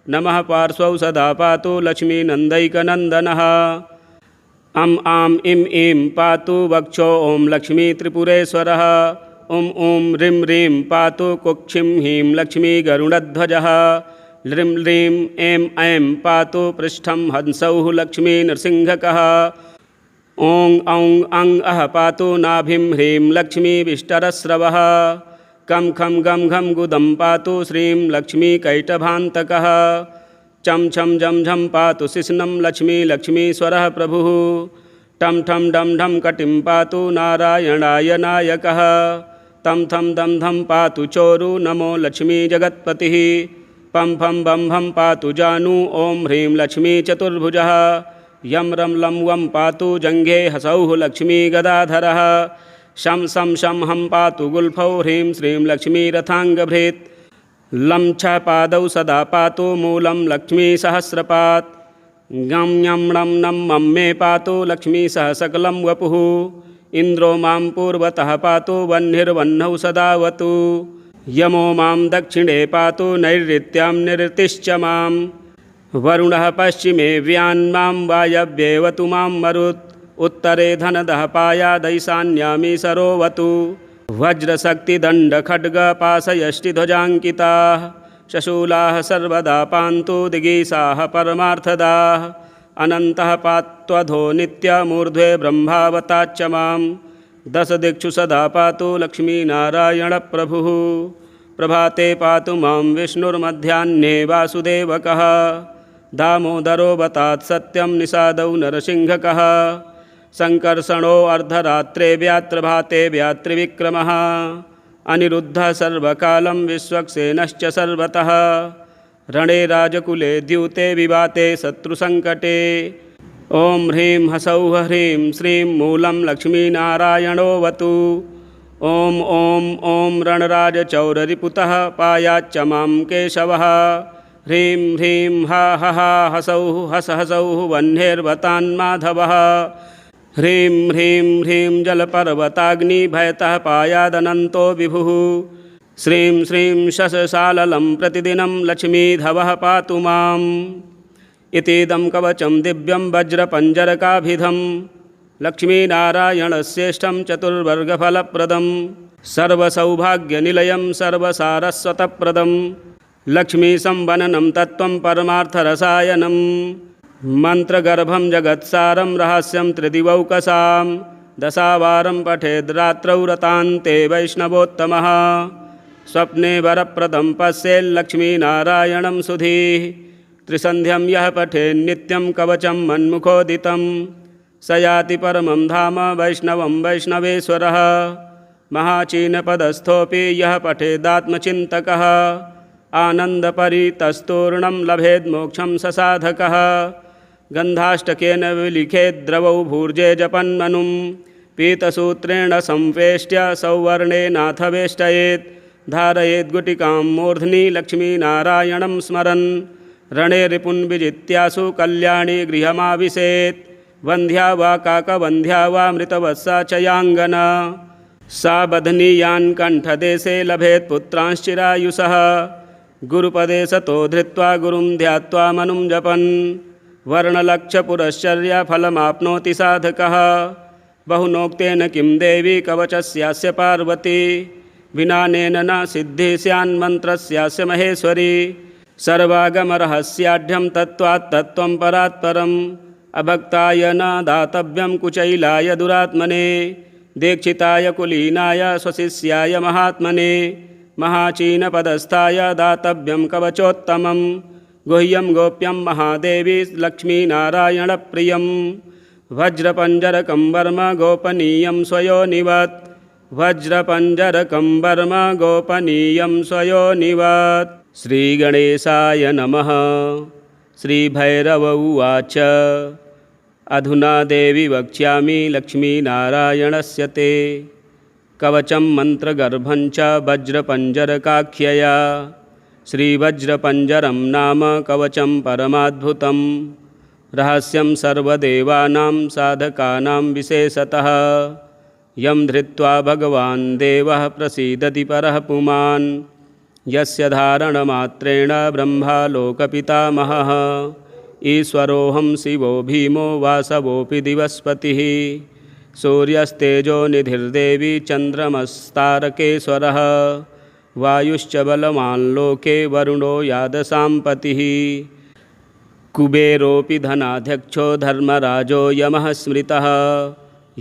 नमः पार्श्वौ सदा पातु लक्ष्मीनन्दैकनन्दनः। आं इं ऐं पातु वक्षो ॐ लक्ष्मी त्रिपुरेश्वरः। ॐ ह्रीं ह्रीं पातु कुक्षिं हीं लक्ष्मी गरुडध्वजः। ह्रीं ह्रीं ऐं ऐं पातु पृष्ठं हंसौः लक्ष्मी नृसिंहकः। ॐ औं अं अः पातु नाभिं ह्रीं लक्ष्मी विष्टरस्रवः। कं खं गं घं गुदं पातु श्रीं लक्ष्मी कैटभान्तकः। चं छं जं झं पातु शिश्नं लक्ष्मी लक्ष्मीश्वरः प्रभुः। टं ठं डं ढं कटिं पातु नारायणाय नायकः। तं थं दं धं पातु चोरु नमो लक्ष्मी जगत्पतिः। पं फं बं भं पातु जानू ॐ ह्रीं लक्ष्मी चतुर्भुजः। यं रं लं वं पातु जङ्घे हसौः लक्ष्मी गदाधरः। शं शं शं हं पातु गुल्फौ ह्रीं श्रीं लक्ष्मी रथाङ्गभृत्। लं छ पादौ सदा पातु मूलं लक्ष्मी सहस्रपात्। गं ञं णं नं मं मे पातु लक्ष्मी सह सकलं वपुः। इन्द्रो मां पूर्वतः पातु वह्निर्वह्नौ सदावतु। यमो मां दक्षिणे पातु नैऋत्यां निरृतिश्च मां। वरुणः पश्चिमे व्यान्मां वायव्येवतु मां मरुत्। उत्तरे धनदः पायादैशान्यामी सरोवतु। वज्रशक्तिदण्डखड्गपाशयष्टिध्वजाङ्किताः शशूलाः सर्वदा पान्तु दिगीसाः परमार्थदाः। अनन्तः पात्वधो नित्यमूर्ध्वे ब्रह्मावताच्च मां। दशदिक्षु सदा पातु लक्ष्मीनारायणप्रभुः। प्रभाते पातु मां विष्णुर्मध्याह्ने वासुदेवकः। दामोदरो वतात् सत्यं निषादौ नरसिंहकः। संकर्षणो अर्धरात्रे व्यात्रभाते व्यात्रिविक्रमः। अनिरुद्धः सर्वकालं विश्वक्सेनश्च सर्वतः रणे राजकुले द्यूते विवाते शत्रुसङ्कटे ॐ ह्रीं हसौः ह्रीं श्रीं मूलं लक्ष्मीनारायणोऽवतु ॐ ॐ ॐ रणराजचौररिपुतः पायाच्च मां केशवः ह्रीं ह्रीं हा हा हसौः हस हसौः वह्नेर्वतान्माधवः ह्रीं ह्रीं ह्रीं जलपर्वताग्निभयतः पायादनन्तो विभुः श्रीं श्रीं शशसाललं प्रतिदिनं लक्ष्मीधवः पातु माम् इतीदं कवचं दिव्यं वज्रपञ्जरकाभिधं लक्ष्मीनारायणश्रेष्ठं चतुर्वर्गफलप्रदं सर्वसौभाग्यनिलयं सर्वसारस्वतप्रदं लक्ष्मीसंवननं तत्त्वं परमार्थरसायनं मन्त्रगर्भं जगत्सारं रहस्यं त्रिदिवौकसां दशावारं पठेद्रात्रौ रतान्ते वैष्णवोत्तमः स्वप्ने वरप्रदं पश्येल्लक्ष्मीनारायणं सुधीः त्रिसन्ध्यं यः पठेन्नित्यं कवचं मन्मुखोदितं स याति परमं धाम वैष्णवं वैष्णवेश्वरः महाचीनपदस्थोऽपि यः पठेदात्मचिन्तकः आनन्दपरितस्तूर्णं लभेद्मोक्षं स साधकः गन्धाष्टकेन विलिखेद्द्रवौ भूर्जे जपन्मनुं पीतसूत्रेण संवेष्ट्य सौवर्णेनाथ वेष्टयेत् धारयेद्गुटिकां मूर्ध्नि लक्ष्मीनारायणं स्मरन् रणे रिपुन् विजित्यासु कल्याणी गृहमाविशेत् वन्ध्या वा काकवन्ध्या वा मृतवत्सा च याङ्गना सा बध्नीयान् कण्ठदेशे लभेत् पुत्रांश्चिरायुषः गुरुपदे सतो धृत्वा गुरुं ध्यात्वा मनुं जपन् वर्णलक्षपुरश्चर्याफलमाप्नोति साधकः बहुनोक्तेन किं देवी कवचस्यास्य पार्वती विनानेन न सिद्धिः स्यान्मन्त्रस्यास्य महेश्वरी सर्वागमरहस्याढ्यं तत्त्वात् तत्त्वं परात् परम् अभक्ताय न दातव्यं कुचैलाय दुरात्मने दीक्षिताय कुलीनाय स्वशिष्याय महात्मने महाचीनपदस्थाय दातव्यं कवचोत्तमं गुह्यं गोप्यं महादेवी लक्ष्मीनारायणप्रियं वज्रपञ्जरकं वर्म गोपनीयं स्वयोनिवत् वज्रपञ्जरकं वर्म गोपनीयं स्वयोनिवत् श्रीगणेशाय नमः। श्रीभैरव उवाच अधुना देवी वक्ष्यामि लक्ष्मीनारायणस्य ते कवचं मन्त्रगर्भं च वज्रपञ्जरकाख्यया श्रीवज्रपञ्जरं नाम कवचं परमाद्भुतं रहस्यं सर्वदेवानां साधकानां विशेषतः यं धृत्वा भगवान् देवः प्रसीदति परः पुमान् यस्य धारणमात्रेण ब्रह्मालोकपितामहः ईश्वरोऽहं शिवो भीमो वासवोऽपि दिवस्पतिः सूर्यस्तेजो निधिर्देवी चन्द्रमस्तारकेश्वरः वायुश्च बलवान् लोके वरुणो यादसाम्पतिः कुबेरोऽपि धनाध्यक्षो धर्मराजो यमः स्मृतः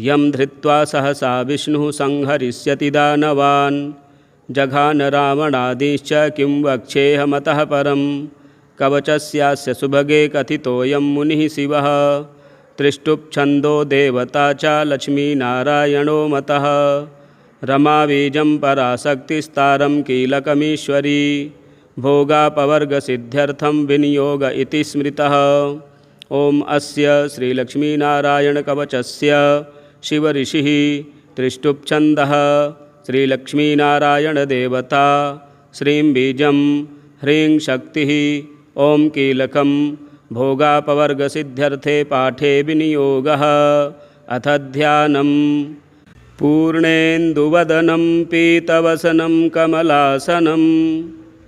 यं धृत्वा सहसा विष्णुः संहरिष्यति दानवान् जघान रावणादिश्च किं वक्ष्येऽहमतः परं कवचस्यास्य सुभगे कथितोऽयं मुनिः शिवः त्रिष्टुप्छन्दो देवता च लक्ष्मीनारायणो मतः रमाबीजं पराशक्तिस्तारं कीलकमीश्वरी भोगापवर्गसिद्ध्यर्थं विनियोग इति स्मृतः ॐ अस्य श्रीलक्ष्मीनारायणकवचस्य शिवऋषिः त्रिष्टुप्छन्दः श्रीलक्ष्मीनारायणदेवता श्रीं बीजं ह्रीं शक्तिः ॐ कीलकं भोगापवर्गसिद्ध्यर्थे पाठे विनियोगः अथ ध्यानं पूर्णेन्दुवदनं पीतवसनं कमलासनं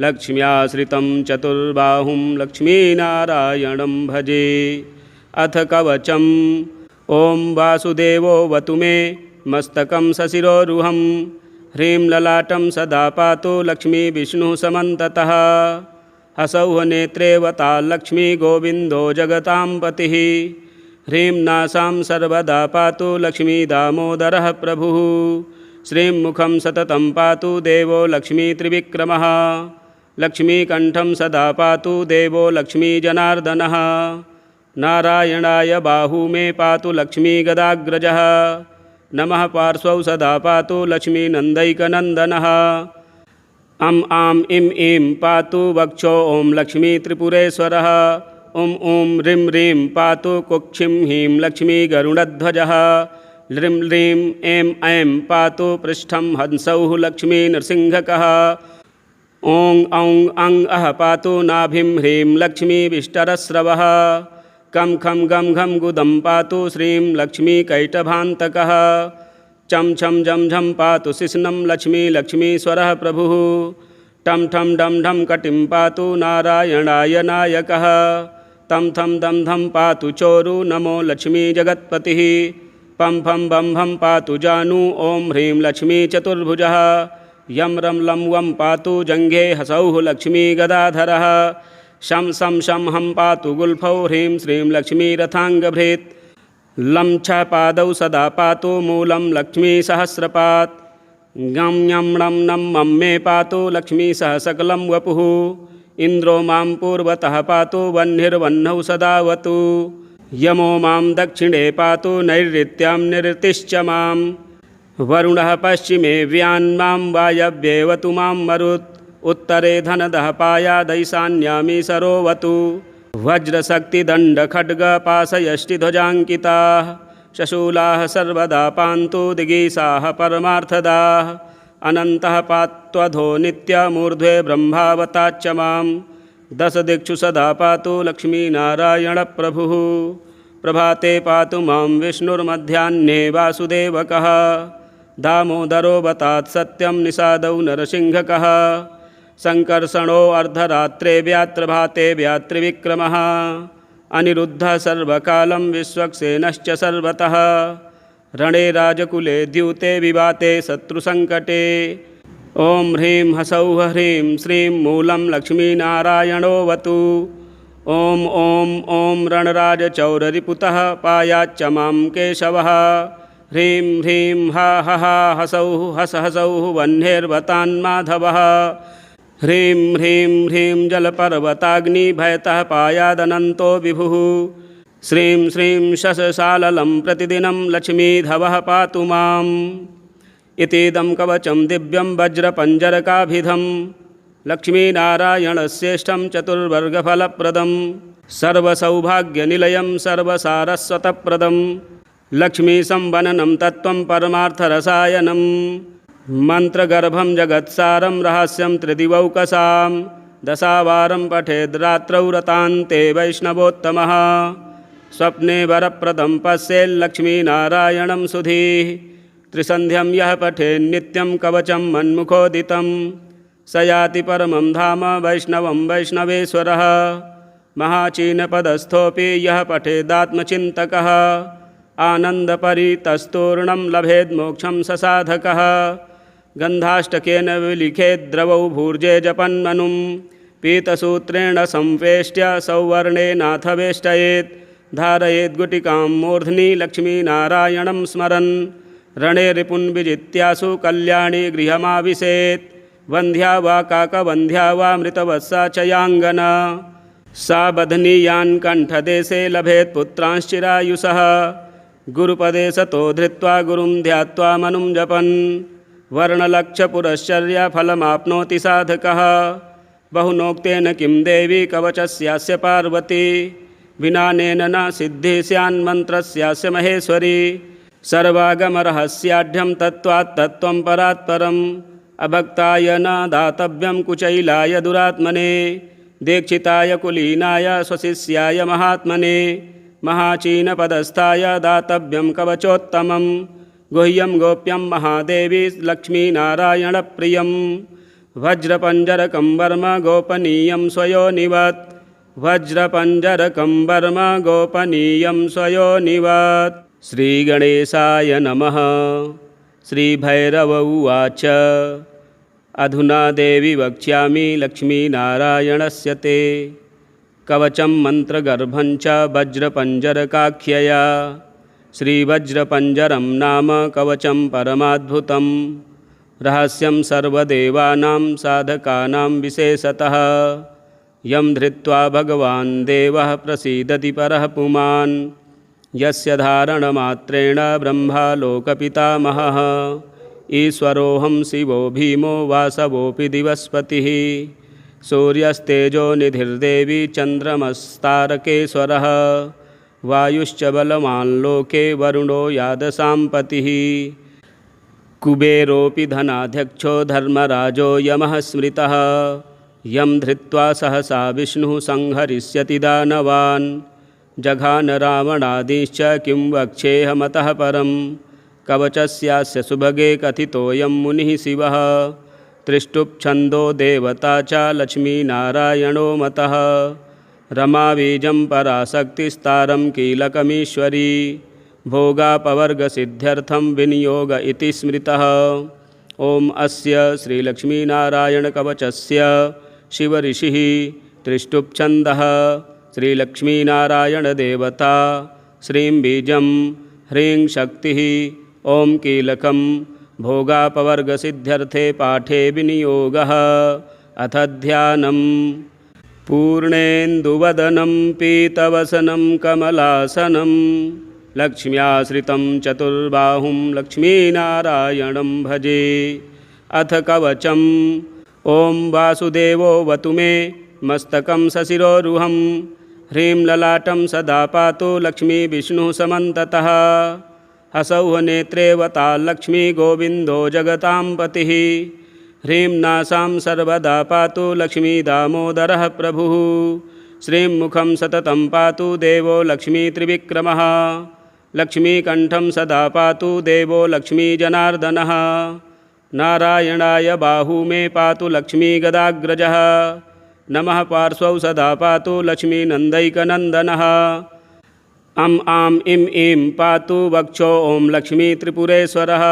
लक्ष्म्याश्रितं चतुर्बाहुं लक्ष्मीनारायणं भजे अथ कवचम् ॐ वासुदेवोऽवतु मे मस्तकं सशिरोरुहं ह्रीं ललाटं सदा पातु लक्ष्मी विष्णुः समन्ततः हसौः नेत्रे वता लक्ष्मी गोविन्दो जगतां पतिः ह्रीं नासां सर्वदा पातु लक्ष्मी दामोदरः प्रभुः श्रीं मुखं सततं पातु देवो लक्ष्मी त्रिविक्रमः लक्ष्मीकण्ठं सदा पातु देवो नमः पार्श्वौ सदा पातु लक्ष्मीनन्दैकनन्दनः। आम् इं पातु वक्षो ॐ लक्ष्मी त्रिपुरेश्वरः। ॐ ह्रीं ह्रीं पातु कुक्षिं हीं लक्ष्मी गरुडध्वजः। ह्रीं ह्रीं ऐं पातु पृष्ठं हंसौः लक्ष्मी नृसिंहकः। औं पातु नाभिं ह्रीं लक्ष्मी विष्टरस्रवः। खं गं घं गुदं पातु श्रीं लक्ष्मी कैटभान्तकः। चं छं झं झं पातु शिश्नं लक्ष्मीश्वरः प्रभुः। ठं ठं डं ढं कटिं पातु नारायणाय नायकः। तं थं दं धं पातु चोरु नमो लक्ष्मी जगत्पतिः। पं फं बं भं पातु जानू ॐ ह्रीं लक्ष्मी चतुर्भुजः। यं रं लं वं पातु जङ्घे हसौः लक्ष्मी गदाधरः। शं शं हं पातु गुल्फौ ह्रीं श्रीं लक्ष्मी रथाङ्गभृत्। लं छ पादौ सदा पातु मूलं लक्ष्मी सहस्रपात्। गं ञं णं नं मं मे पातु लक्ष्मी सह सकलं वपुः। इन्द्रो मां पूर्वतः पातु वह्निर्वह्नौ सदावतु। यमो मां दक्षिणे पातु नैऋत्यां निरृतिश्च मां। वरुणः पश्चिमे व्यान्मां वायव्येवतु मां मरुत्। उत्तरे धनदः पायादैशान्यामी सरोवतु। वज्रशक्तिदण्डखड्गपाशयष्टिध्वजाङ्किताः शशूलाः सर्वदा पान्तु दिगीसाः परमार्थदाः। अनन्तः पात्वधो नित्यमूर्ध्वे ब्रह्मावताच्च मां। दशदिक्षु सदा पातु लक्ष्मीनारायणप्रभुः। प्रभाते पातु मां विष्णुर्मध्याह्ने वासुदेवकः। दामोदरोऽवतात् सत्यं निषादौ नरसिंहकः। सङ्कर्षणो अर्धरात्रे व्यात्रभाते व्यात्रिविक्रमः। अनिरुद्धः सर्वकालं विश्वक्सेनश्च सर्वतः। रणे राजकुले द्यूते विवाते शत्रुसङ्कटे। ॐ ह्रीं हसौः ह्रीं श्रीं मूलं लक्ष्मीनारायणोऽवतु। ॐ रणराजचौररिपुतः पायाच्च मां केशवः। ह्रीं ह्रीं हा हसौः हसौः वह्नेर्वतान्माधवः। ह्रीं ह्रीं जलपर्वताग्निभयतः पायादनन्तो विभुः। श्रीं श्रीं शशशाललं प्रतिदिनं लक्ष्मीधवः पातु माम्। इतीदं कवचं दिव्यं वज्रपञ्जरकाभिधं। लक्ष्मीनारायणश्रेष्ठं चतुर्वर्गफलप्रदं। सर्वसौभाग्यनिलयं सर्वसारस्वतप्रदं। लक्ष्मीसंवननं तत्त्वं परमार्थरसायनं। मन्त्रगर्भं जगत्सारं रहस्यं त्रिदिवौकसां। दशावारं पठेद्रात्रौ रतान्ते वैष्णवोत्तमः। स्वप्ने वरप्रदं पश्येल्लक्ष्मीनारायणं सुधीः। त्रिसन्ध्यं यः पठेन्नित्यं कवचं मन्मुखोदितं। स याति परमं धाम वैष्णवं वैष्णवेश्वरः। महाचीनपदस्थोऽपि यः पठेदात्मचिन्तकः। आनन्दपरितस्तूर्णं लभेद्मोक्षं स साधकः। गन्धाष्टकेन विलिखेद्द्रवौ भूर्जे जपन्मनुं। पीतसूत्रेण संवेष्ट्य सौवर्णेनाथ वेष्टयेत्। धारयेद्गुटिकां मूर्ध्नि लक्ष्मीनारायणं स्मरन्। रणे रिपुन् विजित्यासु कल्याणी गृहमाविशेत्। वन्ध्या वा काकवन्ध्या वा मृतवत्सा च याङ्गना। सा बध्नीयान् कण्ठदेशे लभेत् पुत्रांश्चिरायुषः। गुरुपदे सतो धृत्वा गुरुं ध्यात्वा मनुं जपन्। वर्णलक्षपुरश्चर्याफलमाप्नोति साधकः। बहुनोक्तेन किं देवी कवचस्यास्य पार्वती। विनानेन न सिद्धिः स्यान्मन्त्रस्यास्य महेश्वरी। सर्वागमरहस्याढ्यं तत्त्वात् तत्त्वं परात्परम्। अभक्ताय न दातव्यं कुचैलाय दुरात्मने। दीक्षिताय कुलीनाय स्वशिष्याय महात्मने। महाचीनपदस्थाय दातव्यं कवचोत्तमं। गुह्यं गोप्यं महादेवी लक्ष्मीनारायणप्रियं। वज्रपञ्जरकं वर्म गोपनीयं स्वयोनिवत्। वज्रपञ्जरकं वर्म गोपनीयं स्वयोनिवत्। श्रीगणेशाय नमः। श्रीभैरव उवाच अधुना देवी वक्ष्यामि लक्ष्मीनारायणस्य ते। कवचं मन्त्रगर्भं च वज्रपञ्जरकाख्यया। श्रीवज्रपञ्जरं नाम कवचं परमाद्भुतं। रहस्यं सर्वदेवानां साधकानां विशेषतः। यं धृत्वा भगवान् देवः प्रसीदति परः पुमान्। यस्य धारणमात्रेण ब्रह्मालोकपितामहः ईश्वरोऽहं शिवो भीमो वासवोऽपि दिवस्पतिः सूर्यस्तेजो निधिर्देवी चन्द्रमस्तारकेश्वरः वायुश्च बलवान् लोके वरुणो यादसाम्पतिः कुबेरोऽपि धनाध्यक्षो धर्मराजो यमः स्मृतः यं धृत्वा सहसा विष्णुः संहरिष्यति दानवान् जघान रावणादिश्च किं वक्ष्येऽहमतः परं कवचस्यास्य सुभगे कथितोऽयं मुनिः शिवः त्रिष्टुप्छन्दो देवता च लक्ष्मीनारायणो मतः रमाबीजं पराशक्तिस्तारं कीलकमीश्वरी भोगापवर्गसिद्ध्यर्थं विनियोग इति स्मृतः। ओम अस्य श्रीलक्ष्मीनारायणकवचस्य शिवऋषिः त्रिष्टुप्छन्दः श्रीलक्ष्मीनारायणदेवता श्रीं बीजं ह्रीं शक्तिः ओं कीलकं भोगापवर्गसिद्ध्यर्थे पाठे विनियोगः। अथ ध्यानम्। पूर्णेन्दुवदनं पीतवसनं कमलासनं लक्ष्म्याश्रितं चतुर्बाहुं लक्ष्मीनारायणं भजे। अथ कवचम्। ॐ वासुदेवोऽवतु मे मस्तकं सशिरोरुहं ह्रीं ललाटं सदा पातु लक्ष्मी विष्णुः समन्ततः हसौः नेत्रेवता लक्ष्मी गोविन्दो जगतां पतिः ह्रीं नासां सर्वदा पातु लक्ष्मी दामोदरः प्रभुः श्रीं मुखं सततं पातु देवो लक्ष्मी त्रिविक्रमः लक्ष्मीकण्ठं सदा पातु देवो लक्ष्मीजनार्दनः नारायणाय बाहू मे पातु लक्ष्मीगदाग्रजः नमः पार्श्वौ सदा पातु लक्ष्मीनन्दैकनन्दनः अं आं इं ईं पातु वक्षो ॐ लक्ष्मीत्रिपुरेश्वरः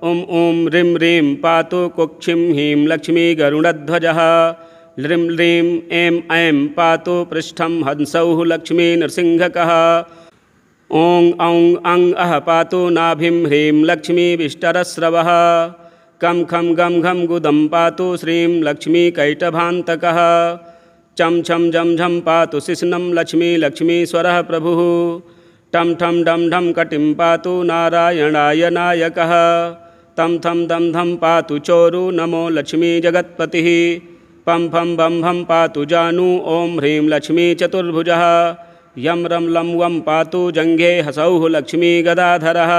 ॐ ॐ ह्रीं ह्रीं पातु कुक्षिं हीं लक्ष्मीगरुडध्वजः ह्रीं ह्रीं ऐं ऐं पातु पृष्ठं हंसौः लक्ष्मीनृसिंहकः ॐ औं अं अः पातु नाभिं ह्रीं लक्ष्मीविष्टरस्रवः कं खं गं घं गुदं पातु श्रीं लक्ष्मीकैटभान्तकः चं छं जं झं पातु शिश्नं लक्ष्मीश्वरः प्रभुः टं ठं डं ढं कटिं पातु नारायणाय नायकः तं थं दं धं पातु चोरु नमो लक्ष्मीजगत्पतिः पं फं बं भं पातु जानू ॐ ह्रीं लक्ष्मीचतुर्भुजः यं रं लं वं पातु जङ्घे हसौः लक्ष्मीगदाधरः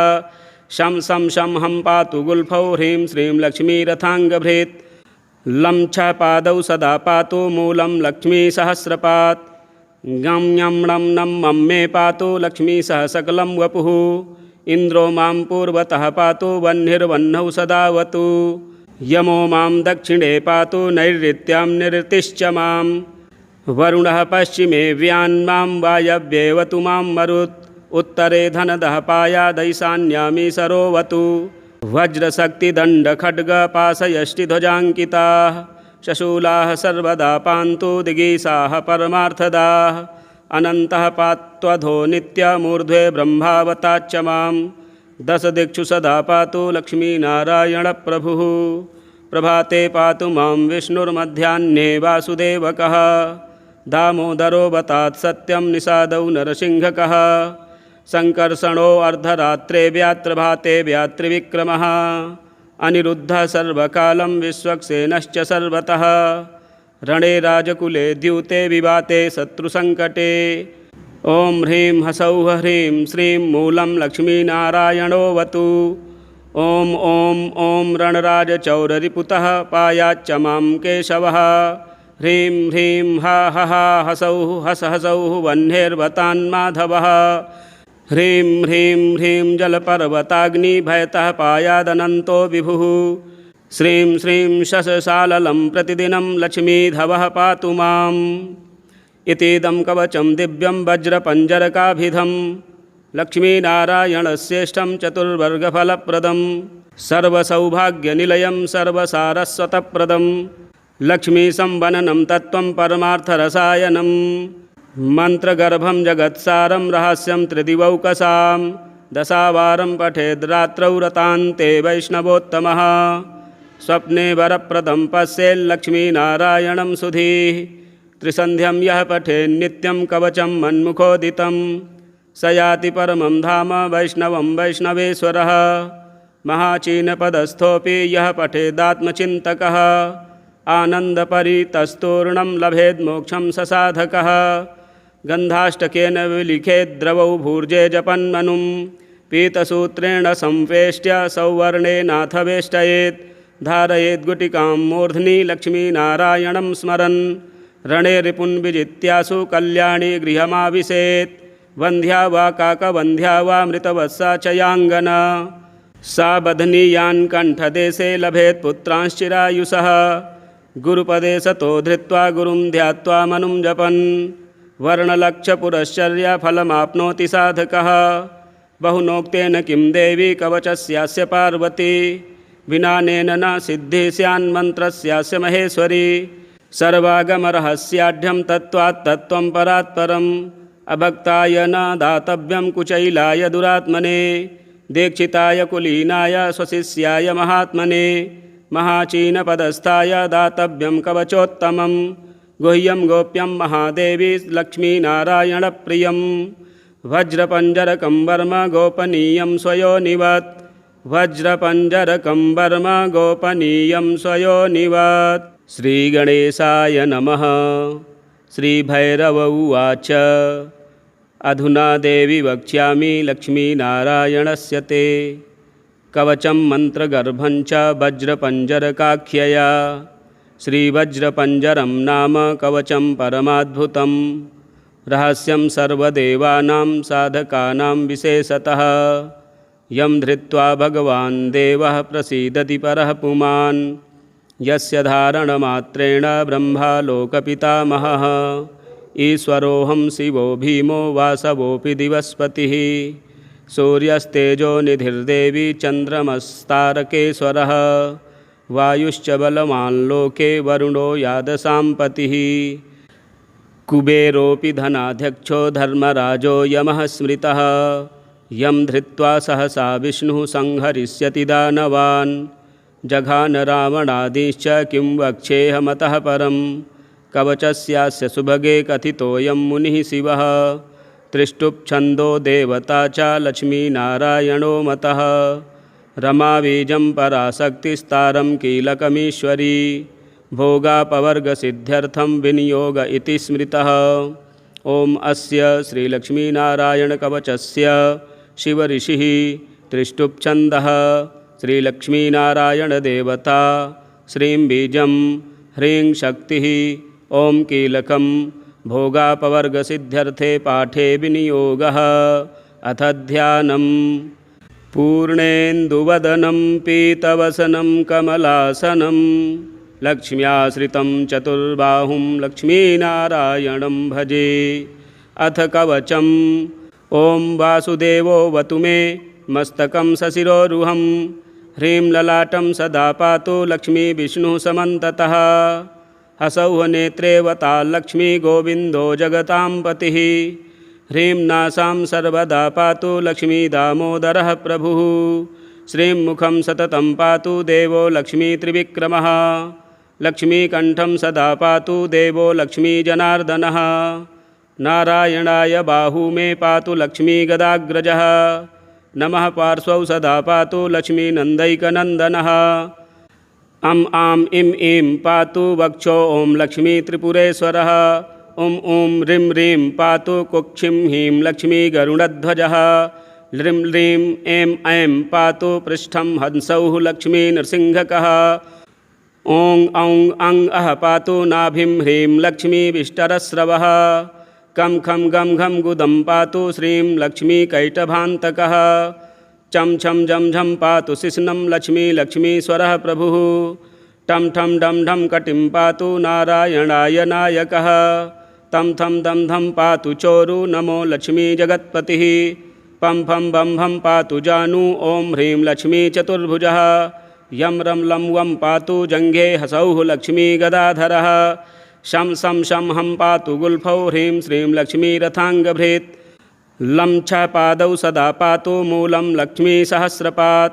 शं सं शं हं पातु गुल्फौ ह्रीं श्रीं लक्ष्मीरथाङ्गभृत् लं छ पादौ सदा पातु मूलं लक्ष्मीसहस्रपात् गं ञं णं नं मं मे पातु लक्ष्मीसह सकलं वपुः इन्द्रो मां पूर्वतः पातु वह्निर्वह्नौ सदावतु यमो मां दक्षिणे पातु नैऋत्यां निरृतिश्च मां वरुणः पश्चिमे व्यान्मां वायव्येवतु मां मरुत् उत्तरे धनदः पायादैशान्यामी सरोवतु वज्रशक्तिदण्डखड्गपाशयष्टिध्वजाङ्किताः शशूलाः सर्वदा पान्तु दिगीसाः परमार्थदाः अनन्तः पात्वधो नित्यमूर्ध्वे ब्रह्मावताच्च मां दशदिक्षु सदा पातु लक्ष्मीनारायणप्रभुः प्रभाते पातु मां विष्णुर्मध्याह्ने वासुदेवकः दामोदरो वतात् सत्यं निषादौ नरसिंहकः संकर्षणो अर्धरात्रे व्यात्रभाते व्यात्रिविक्रमः अनिरुद्धः सर्वकालं विश्वक्सेनश्च सर्वतः रणे राजकुले द्यूते विवाते शत्रुसङ्कटे ॐ ह्रीं हसौः ह्रीं श्रीं मूलं लक्ष्मीनारायणोऽवतु ॐ ॐ ॐ रणराजचौररिपुतः पायाच्च मां केशवः ह्रीं ह्रीं हा हा हा हसौः हस हसौः वह्नेर्वतान्माधवः ह्रीं ह्रीं ह्रीं जलपर्वताग्निभयतः पायादनन्तो विभुः श्रीं श्रीं शशसाललं प्रतिदिनं लक्ष्मीधवः पातु माम् इतीदं कवचं दिव्यं वज्रपञ्जरकाभिधं लक्ष्मीनारायणश्रेष्ठं चतुर्वर्गफलप्रदं सर्वसौभाग्यनिलयं सर्वसारस्वतप्रदं लक्ष्मीसंवननं तत्त्वं परमार्थरसायनं मन्त्रगर्भं जगत्सारं रहस्यं त्रिदिवौकसां दशावारं पठेद्रात्रौ रतान्ते वैष्णवोत्तमः स्वप्ने वरप्रदं पश्येल्लक्ष्मीनारायणं सुधीः त्रिसन्ध्यं यः पठेन्नित्यं कवचं मन्मुखोदितं स याति परमं धाम वैष्णवं वैष्णवेश्वरः। महाचीनपदस्थोऽपि यः पठेदात्मचिन्तकः आनन्दपरितस्तूर्णं लभेद्मोक्षं स साधकः। गन्धाष्टकेन विलिखेद्द्रवौ भूर्जे जपन्मनुं पीतसूत्रेण संवेष्ट्य सौवर्णेनाथ वेष्टयेत्। धारयेद्गुटिकां मूर्ध्नि लक्ष्मीनारायणं स्मरन् रणे रिपुन् विजित्यासु कल्याणी गृहमाविशेत्। वन्ध्या वा काकवन्ध्या वा मृतवत्सा च याङ्गना सा बध्नीयान् कण्ठदेशे लभेत् पुत्रांश्चिरायुषः। गुरुपदे सतो धृत्वा गुरुं ध्यात्वा मनुं जपन् वर्णलक्षपुरश्चर्यफलमाप्नोति साधकः। बहुनोक्तेन किं देवी कवचस्यास्य पार्वती विनानेन न सिद्धिः स्यान्मन्त्रस्यास्य महेश्वरी। सर्वागमरहस्याढ्यं तत्त्वात् तत्त्वं परात् परम् अभक्ताय न दातव्यं कुचैलाय दुरात्मने दीक्षिताय कुलीनाय स्वशिष्याय महात्मने। महाचीनपदस्थाय दातव्यं कवचोत्तमं गुह्यं गोप्यं महादेवी लक्ष्मीनारायणप्रियं। वज्रपञ्जरकं वर्म गोपनीयं स्वयोनिवत् वज्रपञ्जरकं वर्म गोपनीयं स्वयोनिवत्। श्रीगणेशाय नमः। श्रीभैरव उवाच अधुना देवी वक्ष्यामि लक्ष्मीनारायणस्य ते कवचं मन्त्रगर्भं च वज्रपञ्जरकाख्यया। श्रीवज्रपञ्जरं नाम कवचं परमाद्भुतं रहस्यं सर्वदेवानां साधकानां विशेषतः। यं धृत्वा भगवान् देवः प्रसीदति परः पुमान् यस्य धारणमात्रेण ब्रह्मा लोकपितामहः। ईश्वरोऽहं शिवो भीमो वासवोऽपि दिवस्पतिः सूर्यस्तेजो निधिर्देवी चन्द्रमस्तारकेश्वरः। वायुश्च बलवान् लोके वरुणो यादसाम्पतिः। कुबेरोऽपि धनाध्यक्षो धर्मराजो यमः स्मृतः। यं धृत्वा सहसा विष्णुः संहरिष्यति दानवान्। जघान रावणादिश्च किं वक्ष्येऽहमतः परं कवचस्यास्य सुभगे कथितोऽयं मुनिः शिवः। त्रिष्टुप्छन्दो देवता च लक्ष्मीनारायणो मतः। रमाबीजं पराशक्तिस्तारं कीलकमीश्वरी भोगापवर्गसिद्ध्यर्थं विनियोग इति स्मृतः। ॐ अस्य श्रीलक्ष्मीनारायणकवचस्य शिवऋषिः त्रिष्टुप्छन्दः श्रीलक्ष्मीनारायणदेवता श्रीं बीजं ह्रीं शक्तिः ॐ कीलकं भोगापवर्गसिद्ध्यर्थे पाठे विनियोगः। अथ ध्यानम्। पूर्णेन्दुवदनं पीतवसनं कमलासनं लक्ष्म्याश्रितं चतुर्बाहुं लक्ष्मीनारायणं भजे। अथ कवचम्। ॐ वासुदेवोऽवतु मे मस्तकं सशिरोरुहं ह्रीं ललाटं सदा पातु लक्ष्मी विष्णुः समन्ततः। हसौः नेत्रे वता लक्ष्मी गोविन्दो जगतां पतिः। ह्रीं नासां सर्वदा पातु लक्ष्मी दामोदरः प्रभुः। श्रीं मुखं सततं पातु देवो लक्ष्मी त्रिविक्रमः। लक्ष्मीकण्ठं सदा पातु देवो लक्ष्मीजनार्दनः। नारायणाय बाहू मे पातु लक्ष्मीगदाग्रजः। नमः पार्श्वौ सदा पातु लक्ष्मीनन्दैकनन्दनः। अम् आम् इम् ईं पातु वक्षो ॐ लक्ष्मी त्रिपुरेश्वरः। ॐ ॐ ह्रीं ह्रीं पातु कुक्षिं हीं लक्ष्मी गरुडध्वजः। ह्रीं ह्रीं ऐं ऐं पातु पृष्ठं हंसौः लक्ष्मी नृसिंहकः। ॐ औं अं अः पातु नाभिं ह्रीं लक्ष्मी विष्टरस्रवः। कं खं गं घं गुदं पातु श्रीं लक्ष्मी कैटभान्तकः। चं छं झं झं पातु शिश्नं लक्ष्मी लक्ष्मीश्वरः प्रभुः। टं ठं डं ढं कटिं पातु नारायणाय नायकः। तं थं दं धं पातु चोरु नमो लक्ष्मी जगत्पतिः। पं फं बं भं पातु जानू ॐ ह्रीं लक्ष्मी चतुर्भुजः। यं रं लं वं पातु जङ्घे हसौः लक्ष्मी गदाधरः। शं शं शं हं पातु गुल्फौ ह्रीं श्रीं लक्ष्मी रथाङ्गभृत्। लं छ पादौ सदा पातु मूलं लक्ष्मी सहस्रपात्।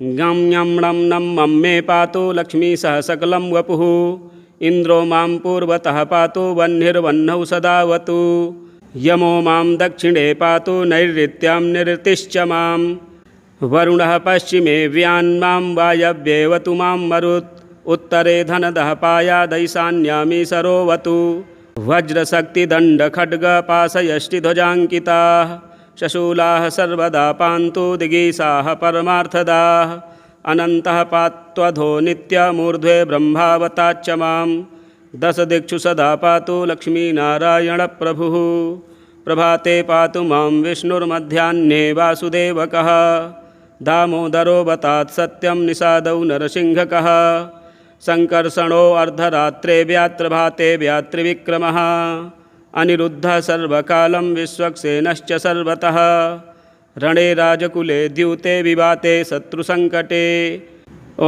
गं ञं णं नं मं मे पातु लक्ष्मी सह सकलं वपुः। इन्द्रो मां पूर्वतः पातु वह्निर्वह्नौ सदावतु। यमो मां दक्षिणे पातु नैऋत्यां निरृतिश्च मां वरुणः पश्चिमे व्यान्मां वायव्येवतु मां मरुत् उत्तरे धनदः पायादैशान्यामी सरोवतु वज्रशक्तिदण्डखड्गपाशयष्टिध्वजाङ्किताः शशूलाः सर्वदा पान्तु दिगीसाः परमार्थदाः अनन्तः पात्वधो नित्यमूर्ध्वे ब्रह्मावताच्च मां दशदिक्षु सदा पातु लक्ष्मीनारायणप्रभुः प्रभाते पातु मां विष्णुर्मध्याह्ने वासुदेवकः दामोदरोऽवतात् सत्यं निषादौ नरसिंहकः संकर्षणो अर्धरात्रे व्यात्रभाते व्यात्रिविक्रमः अनिरुद्धः सर्वकालं विश्वक्सेनश्च सर्वतः रणे राजकुले द्यूते विवाते शत्रुसङ्कटे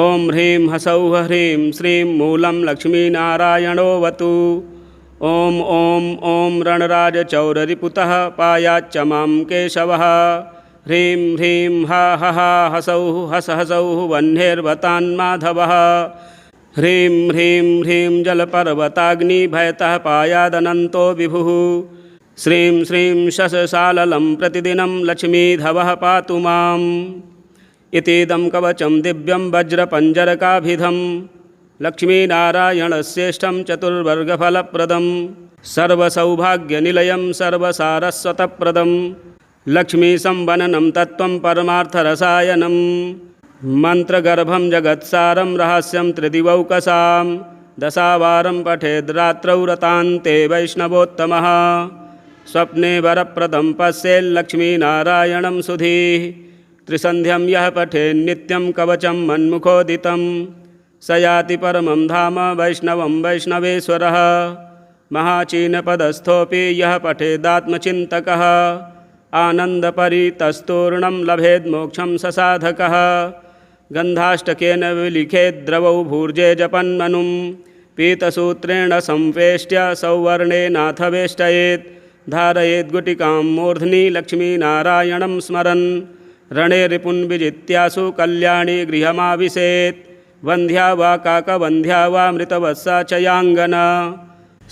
ॐ ह्रीं हसौः ह्रीं श्रीं मूलं लक्ष्मीनारायणोऽवतु ॐ ॐ ॐ रणराजचौररिपुतः पायाच्च मां केशवः ह्रीं ह्रीं हा हा हसौः हस हसौः वह्नेर्वतान्माधवः ह्रीं ह्रीं ह्रीं जलपर्वताग्निभयतः पायादनन्तो विभुः श्रीं श्रीं शशसाललं प्रतिदिनं लक्ष्मीधवः पातु माम् इतीदं कवचं दिव्यं वज्रपञ्जरकाभिधं लक्ष्मीनारायणश्रेष्ठं चतुर्वर्गफलप्रदं सर्वसौभाग्यनिलयं सर्वसारस्वतप्रदं लक्ष्मीसंवननं तत्त्वं परमार्थरसायनं मन्त्रगर्भं जगत्सारं रहस्यं त्रिदिवौकसां दशावारं पठेद्रात्रौ रतान्ते वैष्णवोत्तमः स्वप्ने वरप्रदं पश्येल्लक्ष्मीनारायणं सुधीः त्रिसन्ध्यं यः पठेन्नित्यं कवचं मन्मुखोदितं स याति परमं धाम वैष्णवं वैष्णवेश्वरः महाचीनपदस्थोऽपि यः पठेदात्मचिन्तकः आनन्दपरितस्तूर्णं लभेद्मोक्षं ससाधकः गन्धाष्टकेन विलिखेद्द्रवौ भूर्जे जपन्मनुं पीतसूत्रेण संवेष्ट्य सौवर्णेनाथ वेष्टयेत् धारयेद्गुटिकां मूर्ध्नि लक्ष्मीनारायणं स्मरन् रणे रिपुन् विजित्यासु कल्याणी गृहमाविशेत् वन्ध्या वा काकवन्ध्या वा मृतवत्सा च याङ्गना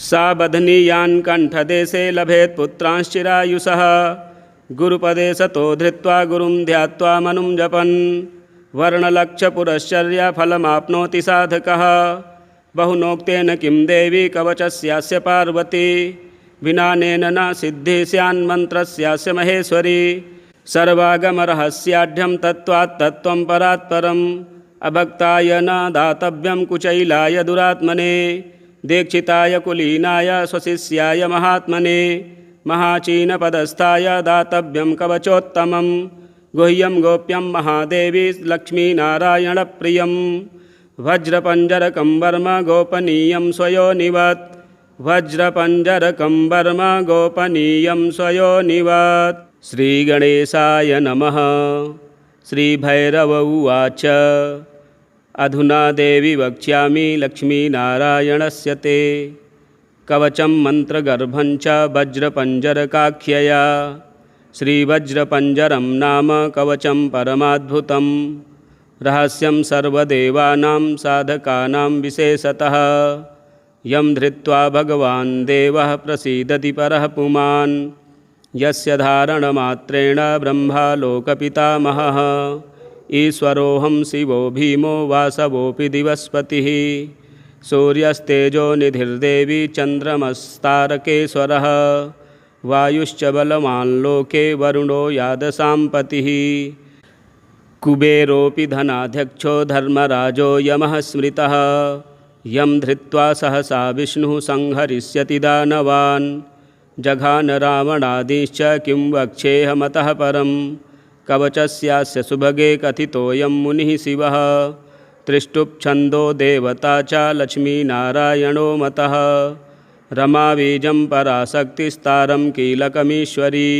सा बध्नीयान् कण्ठदेशे लभेत् पुत्रांश्चिरायुषः गुरुपदे सतो धृत्वा गुरुं ध्यात्वा मनुं जपन् वर्णलक्षपुरश्चर्याफलमाप्नोति साधकः बहुनोक्तेन किं देवी कवचस्यास्य पार्वती विनानेन न सिद्धिः स्यान्मन्त्रस्यास्य महेश्वरी सर्वागमरहस्याढ्यं तत्त्वात् तत्त्वं परात् परम् अभक्ताय न दातव्यं कुचैलाय दुरात्मने दीक्षिताय कुलीनाय स्वशिष्याय महात्मने महाचीनपदस्थाय दातव्यं कवचोत्तमं गुह्यं गोप्यं महादेवी लक्ष्मीनारायणप्रियं वज्रपञ्जरकं वर्म गोपनीयं स्वयोनिवत् वज्रपञ्जरकं वर्म गोपनीयं स्वयोनिवत् श्रीगणेशाय नमः। श्रीभैरव उवाच अधुना देवी वक्ष्यामि लक्ष्मीनारायणस्य ते कवचं मन्त्रगर्भं च वज्रपञ्जरकाख्यया श्रीवज्रपञ्जरं नाम कवचं परमाद्भुतं रहस्यं सर्वदेवानां साधकानां विशेषतः यं धृत्वा भगवान् देवः प्रसीदति परः पुमान् यस्य धारणमात्रेण ब्रह्मालोकपितामहः ईश्वरोऽहं शिवो भीमो वासवोऽपि दिवस्पतिः सूर्यस्तेजो निधिर्देवी चन्द्रमस्तारकेश्वरः वायुश्च बलवान् लोके वरुणो यादसाम्पतिः कुबेरोऽपि धनाध्यक्षो धर्मराजो यमः स्मृतः यं धृत्वा सहसा विष्णुः संहरिष्यति दानवान् जघान रावणादिश्च किं वक्ष्येऽहमतः परं कवचस्यास्य सुभगे कथितोऽयं मुनिः शिवः त्रिष्टुप्छन्दो देवता च लक्ष्मीनारायणो मतः रमाबीजं पराशक्तिस्तारं कीलकमीश्वरी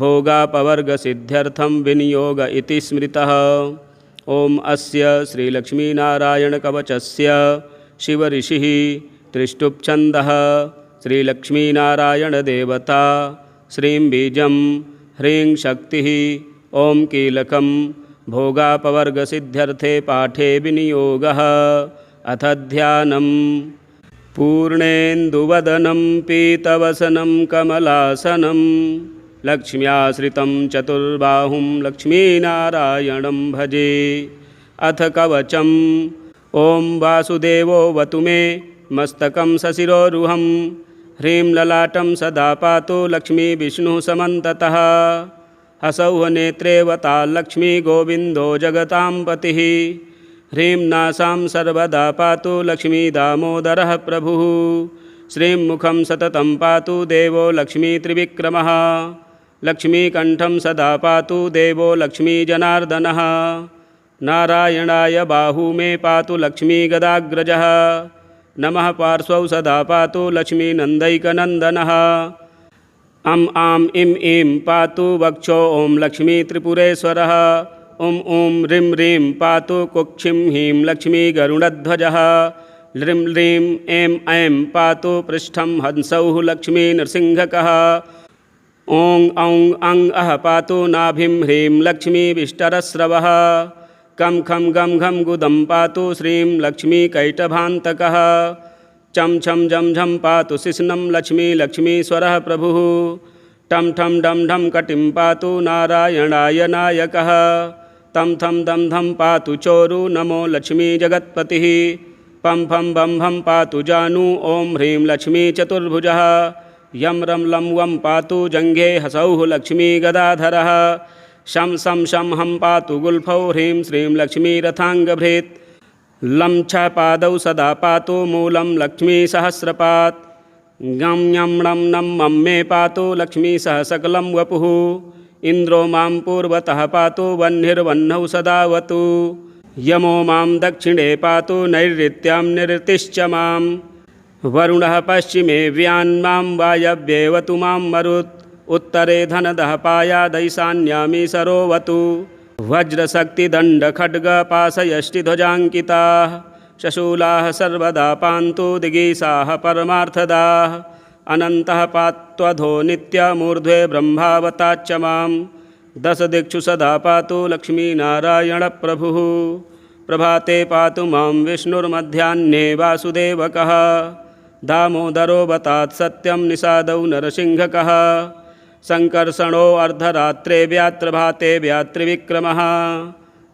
भोगापवर्गसिद्ध्यर्थं विनियोग इति स्मृतः। ॐ अस्य श्रीलक्ष्मीनारायणकवचस्य शिवऋषिः त्रिष्टुप्छन्दः श्रीलक्ष्मीनारायणदेवता श्रीं बीजं ह्रीं शक्तिः ॐ कीलकं भोगापवर्गसिद्ध्यर्थे पाठे विनियोगः अथ ध्यानम् पूर्णेन्दुवदनं पीतवसनं कमलासनं लक्ष्म्याश्रितं चतुर्बाहुं लक्ष्मीनारायणं भजे। अथ कवचम्। ॐ वासुदेवोऽवतु मे मस्तकं सशिरोरुहं। ह्रीं ललाटं सदा पातु लक्ष्मी विष्णुः समन्ततः। हसौः नेत्रेवता लक्ष्मी गोविन्दो जगतां पतिः। ह्रीं नासां सर्वदा पातु लक्ष्मी दामोदरः प्रभुः। श्रीं मुखं सततं पातु देवो लक्ष्मी त्रिविक्रमः। लक्ष्मीकण्ठं सदा पातु देवो लक्ष्मी जनार्दनः। नारायणाय बाहू मे पातु लक्ष्मी गदाग्रजः। नमः पार्श्वौ सदा पातु लक्ष्मी नन्दैकनन्दनः। आं इं ऐं पातु वक्षो ॐ लक्ष्मी त्रिपुरेश्वरः। ॐ ह्रीं ह्रीं पातु कुक्षिं हीं लक्ष्मी गरुडध्वजः। ह्रीं ह्रीं ऐं पातु पृष्ठं हंसौः लक्ष्मी नृसिंहकः। ॐ अः पातु नाभिं ह्रीं लक्ष्मी विष्टरस्रवः। कं खं गं घं गुदं पातु श्रीं लक्ष्मी कैटभान्तकः। चं छं जं झं पातु शिश्नं लक्ष्मी लक्ष्मीश्वरः प्रभुः। टं ठं डं ढं कटिं पातु नारायणाय नायकः। तं थं दं धं पातु चोरु नमो लक्ष्मी जगत्पतिः। पं फं बं भं पातु जानू ॐ ह्रीं लक्ष्मी चतुर्भुजः। यं रं लं वं पातु जङ्घे हसौः लक्ष्मी गदाधरः। शं शं शं हं पातु गुल्फौ ह्रीं श्रीं लक्ष्मी रथाङ्गभृत्। लं छ पादौ सदा पातु मूलं लक्ष्मी सहस्रपात्। गं ञं णं नं मं मे पातु लक्ष्मी सह सकलं वपुः। इन्द्रो मां पूर्वतः पातु वह्निर्वह्नौ सदावतु। यमो मां दक्षिणे पातु नैऋत्यां निरृतिश्च मां। वरुणः पश्चिमे व्यान्मां वायव्येवतु मां मरुत्। उत्तरे धनदः पायादैशान्यामी सरोवतु। वज्रशक्तिदण्डखड्गपाशयष्टिध्वजाङ्किताः शशूलाः सर्वदा पान्तु दिगीसाः परमार्थदाः। अनन्तः पात्वधो नित्यमूर्ध्वे ब्रह्मावताच्च मां। दशदिक्षु सदा पातु लक्ष्मीनारायणप्रभुः। प्रभाते पातु मां विष्णुर्मध्याह्ने वासुदेवकः। दामोदरो वतात् सत्यं निषादौ नरसिंहकः। संकर्षणो अर्धरात्रे व्यात्रभाते व्यात्रिविक्रमः।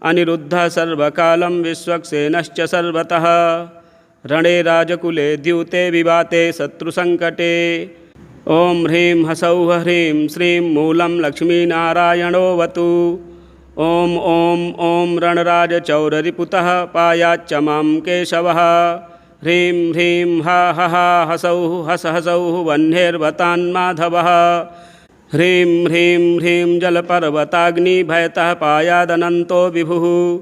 अनिरुद्धः सर्वकालं विश्वक्सेनश्च सर्वतः। रणे राजकुले द्यूते विवाते शत्रुसङ्कटे। ॐ ह्रीं हसौः ह्रीं श्रीं मूलं लक्ष्मीनारायणोऽवतु। ॐ रणराजचौररिपुतः पायाच्च मां केशवः। ह्रीं ह्रीं हा हसौः हसौः वह्नेर्वतान्माधवः। ह्रीं ह्रीं ह्रीं जलपर्वताग्निभयतः पायादनन्तो विभुः।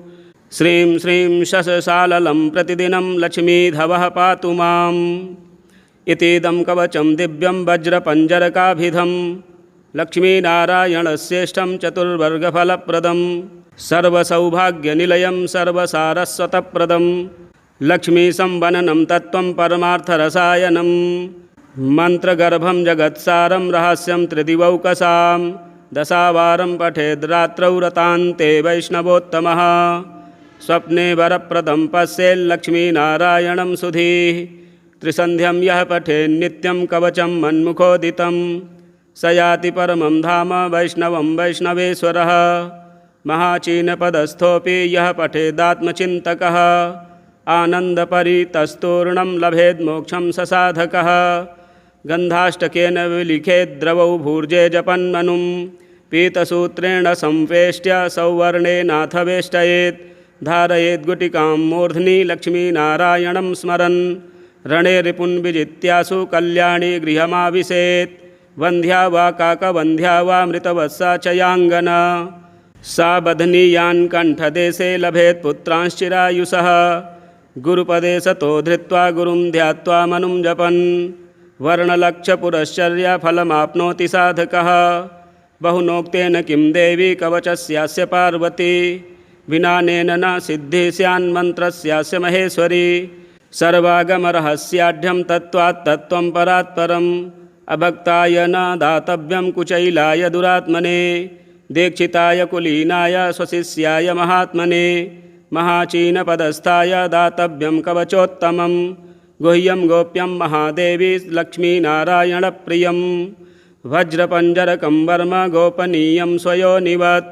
श्रीं श्रीं शशसाललं प्रतिदिनं लक्ष्मीधवः पातु माम्। इतीदं कवचं दिव्यं वज्रपञ्जरकाभिधं। लक्ष्मीनारायणश्रेष्ठं चतुर्वर्गफलप्रदं। सर्वसौभाग्यनिलयं सर्वसारस्वतप्रदं। लक्ष्मीसंवननं तत्त्वं परमार्थरसायनं। मन्त्रगर्भं जगत्सारं रहस्यं त्रिदिवौकसां। दशावारं पठेद्रात्रौ रतान्ते वैष्णवोत्तमः। स्वप्ने वरप्रदं पश्येल्लक्ष्मीनारायणं सुधीः। त्रिसन्ध्यं यः पठेन्नित्यं कवचं मन्मुखोदितं। स याति परमं धाम वैष्णवं वैष्णवेश्वरः। महाचीनपदस्थोऽपि यः पठेदात्मचिन्तकः। आनन्दपरितस्तूर्णं लभेद्मोक्षं स साधकः। गन्धाष्टकेन विलिखेद्द्रवौ भूर्जे जपन्मनुं। पीतसूत्रेण संवेष्ट्य सौवर्णेनाथ वेष्टयेत्। धारयेद्गुटिकां मूर्ध्नि लक्ष्मीनारायणं स्मरन्। रणे रिपुन् विजित्यासु कल्याणी गृहमाविशेत्। वन्ध्या वा काकवन्ध्या वा मृतवत्सा च याङ्गना। सा बध्नीयान् कण्ठदेशे लभेत् पुत्रांश्चिरायुषः। गुरुपदे सतो धृत्वा गुरुं ध्यात्वा मनुं जपन्। वर्णलक्षपुरश्चर्याफलमाप्नोति साधकः। बहुनोक्तेन किं देवी कवचस्यास्य पार्वती। विनानेन न सिद्धिः स्यान्मन्त्रस्यास्य महेश्वरी। सर्वागमरहस्याढ्यं तत्त्वात् तत्त्वं परात्परम्। अभक्ताय न दातव्यं कुचैलाय दुरात्मने। दीक्षिताय कुलीनाय स्वशिष्याय महात्मने। महाचीनपदस्थाय दातव्यं कवचोत्तमं। गुह्यं गोप्यं महादेवी लक्ष्मीनारायणप्रियं वज्रपञ्जरकं वर्म गोपनीयं स्वयोनिवत्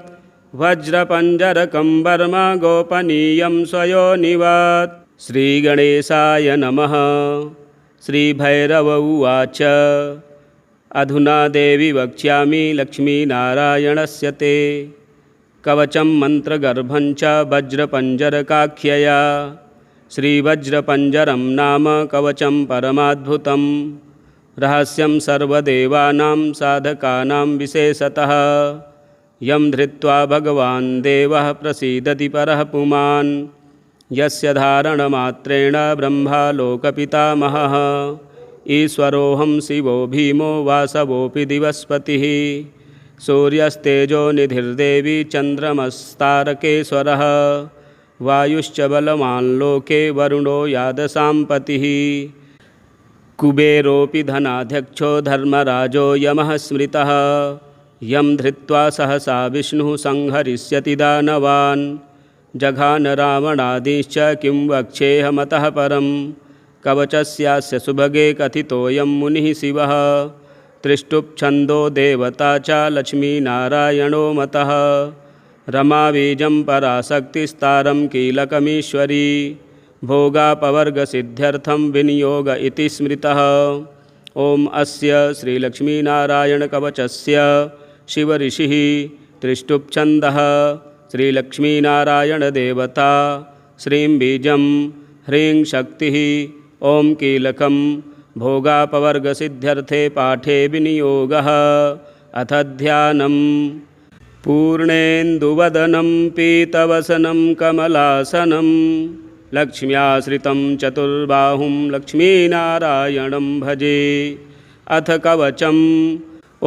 वज्रपञ्जरकं वर्म गोपनीयं स्वयोनिवत्। श्रीगणेशाय नमः। श्रीभैरव उवाच अधुना देवी वक्ष्यामि लक्ष्मीनारायणस्य ते कवचं मन्त्रगर्भं च वज्रपञ्जरकाख्यया। श्रीवज्रपञ्जरं नाम कवचं परमाद्भुतं रहस्यं सर्वदेवानां साधकानां विशेषतः यं धृत्वा भगवान् देवः प्रसीदति परः पुमान् यस्य धारणमात्रेण ब्रह्मा लोकपितामहः ईश्वरोऽहं शिवो भीमो वासवोऽपि दिवस्पतिः सूर्यस्तेजो निधिर्देवी चन्द्रमस्तारकेश्वरः वायुश्च बलवान् लोके वरुणो यादसाम्पतिः कुबेरोऽपि धनाध्यक्षो धर्मराजो यमः स्मृतः यं धृत्वा सहसा विष्णुः संहरिष्यति दानवान् जघान रावणादिश्च किं वक्ष्येऽहमतः परं कवचस्यास्य सुभगे कथितोऽयं मुनिः शिवः त्रिष्टुप्छन्दो देवता च लक्ष्मीनारायणो मतः रमाबीजं पराशक्तिस्तारं कीलकमीश्वरी भोगापवर्गसिद्ध्यर्थं विनियोग इति स्मृतः। ॐ अस्य श्रीलक्ष्मीनारायणकवचस्य शिवऋषिः त्रिष्टुप्छन्दः श्रीलक्ष्मीनारायणदेवता श्रीं बीजं ह्रीं शक्तिः ॐ कीलकं भोगापवर्गसिद्ध्यर्थे पाठे विनियोगः। अथ ध्यानम्। पूर्णेन्दुवदनं पीतवसनं कमलासनं लक्ष्म्याश्रितं चतुर्बाहुं लक्ष्मीनारायणं भजे। अथ कवचम्।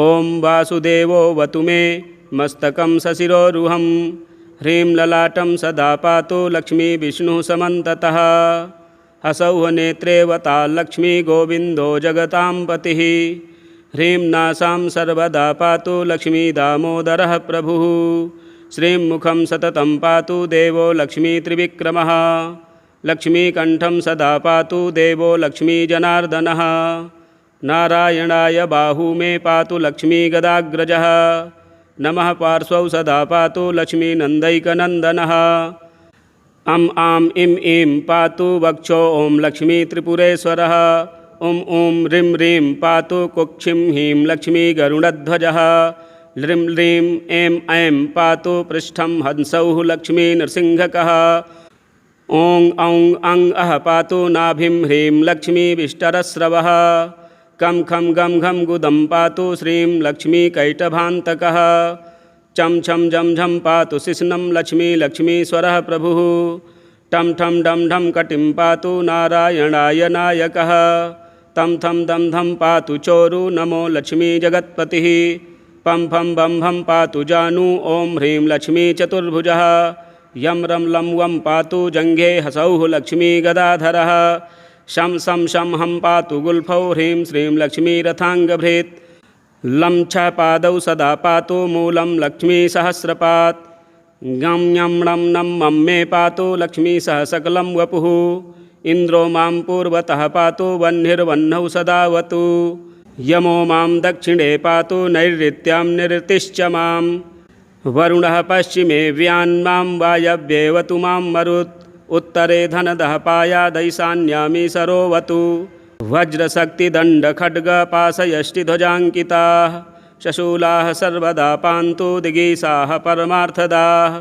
ॐ वासुदेवोऽवतु मे मस्तकं सशिरोरुहं ह्रीं ललाटं सदा पातु लक्ष्मीविष्णुः समन्ततः हसौः नेत्रे वता लक्ष्मी गोविन्दो जगतां पतिः ह्रीं नासां सर्वदा पातु लक्ष्मी दामोदरः प्रभुः श्रीं मुखं सततं पातु देवो लक्ष्मीत्रिविक्रमः लक्ष्मीकण्ठं सदा पातु देवो लक्ष्मीजनार्दनः नारायणाय बाहू मे पातु लक्ष्मीगदाग्रजः नमः पार्श्वौ सदा पातु लक्ष्मीनन्दैकनन्दनः अं आं इं ईं पातु वक्षो ॐ लक्ष्मीत्रिपुरेश्वरः ॐ ॐ ह्रीं ह्रीं पातु कुक्षिं हीं लक्ष्मीगरुडध्वजः ह्रीं ह्रीं ऐं ऐं पातु पृष्ठं हंसौः लक्ष्मीनृसिंहकः ॐ औं अं अः पातु नाभिं ह्रीं लक्ष्मीविष्टरस्रवः कं खं गं घं गुदं पातु श्रीं लक्ष्मीकैटभान्तकः चं छं झं झं पातु शिश्नं लक्ष्मीश्वरः प्रभुः टं ठं डं ढं कटिं पातु नारायणाय नायकः तं थं दं धं पातु चोरु नमो लक्ष्मीजगत्पतिः पं फं बं भं पातु जानू ॐ ह्रीं लक्ष्मीचतुर्भुजः यं रं लं वं पातु जङ्घे हसौः लक्ष्मीगदाधरः शं शं शं हं पातु गुल्फौ ह्रीं श्रीं लक्ष्मीरथाङ्गभृत् लं छ पादौ सदा पातु मूलं लक्ष्मीसहस्रपात् गं ञं णं नं मं मे पातु लक्ष्मीसहसकलं वपुः इन्द्रो मां पूर्वतः पातु वह्निर्वह्नौ सदावतु यमो मां दक्षिणे पातु नैऋत्यां निरृतिश्च मां वरुणः पश्चिमे व्यान्मां वायव्येवतु मां मरुत् उत्तरे धनदः पायादैशान्यामी सरोवतु वज्रशक्तिदण्डखड्गपाशयष्टिध्वजाङ्किताः शशूलाः सर्वदा पान्तु दिगीसाः परमार्थदाः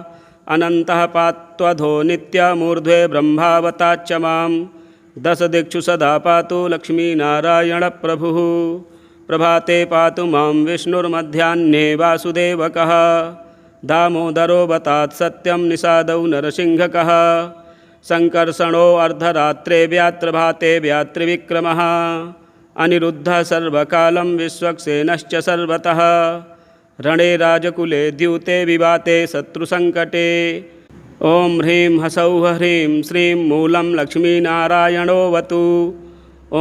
अनन्तः पात्वधो नित्यमूर्ध्वे ब्रह्मावताच्च मां दशदिक्षु सदा पातु लक्ष्मीनारायणप्रभुः प्रभाते पातु मां विष्णुर्मध्याह्ने वासुदेवकः दामोदरो वतात् सत्यं निषादौ नरसिंहकः संकर्षणो अर्धरात्रे व्यात्रभाते व्यात्रिविक्रमः अनिरुद्धः सर्वकालं विश्वक्सेनश्च सर्वतः रणे राजकुले द्यूते विवाते शत्रुसङ्कटे ॐ ह्रीं हसौः ह्रीं श्रीं मूलं लक्ष्मीनारायणोऽवतु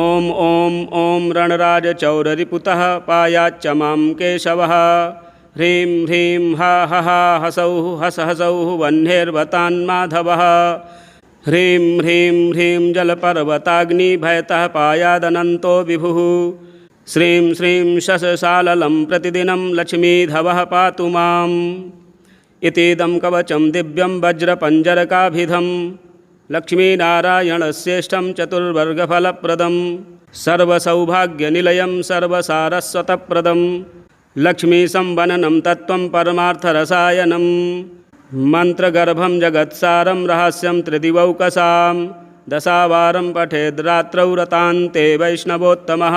ॐ ॐ ॐ रणराजचौररिपुतः पायाच्च मां केशवः ह्रीं ह्रीं हा हसौः हस हसौः वह्नेर्वतान्माधवः ह्रीं ह्रीं ह्रीं जलपर्वताग्निभयतः पायादनन्तो विभुः। श्रीं श्रीं शशशाललं प्रतिदिनं लक्ष्मीधवः पातु माम्। इतीदं कवचं दिव्यं वज्रपञ्जरकाभिधं लक्ष्मीनारायणश्रेष्ठं चतुर्वर्गफलप्रदं सर्वसौभाग्यनिलयं सर्वसारस्वतप्रदं लक्ष्मीसंवननं तत्त्वं परमार्थरसायनं मन्त्रगर्भं जगत्सारं रहस्यं त्रिदिवौकसां दशावारं पठेद्रात्रौ रतान्ते वैष्णवोत्तमः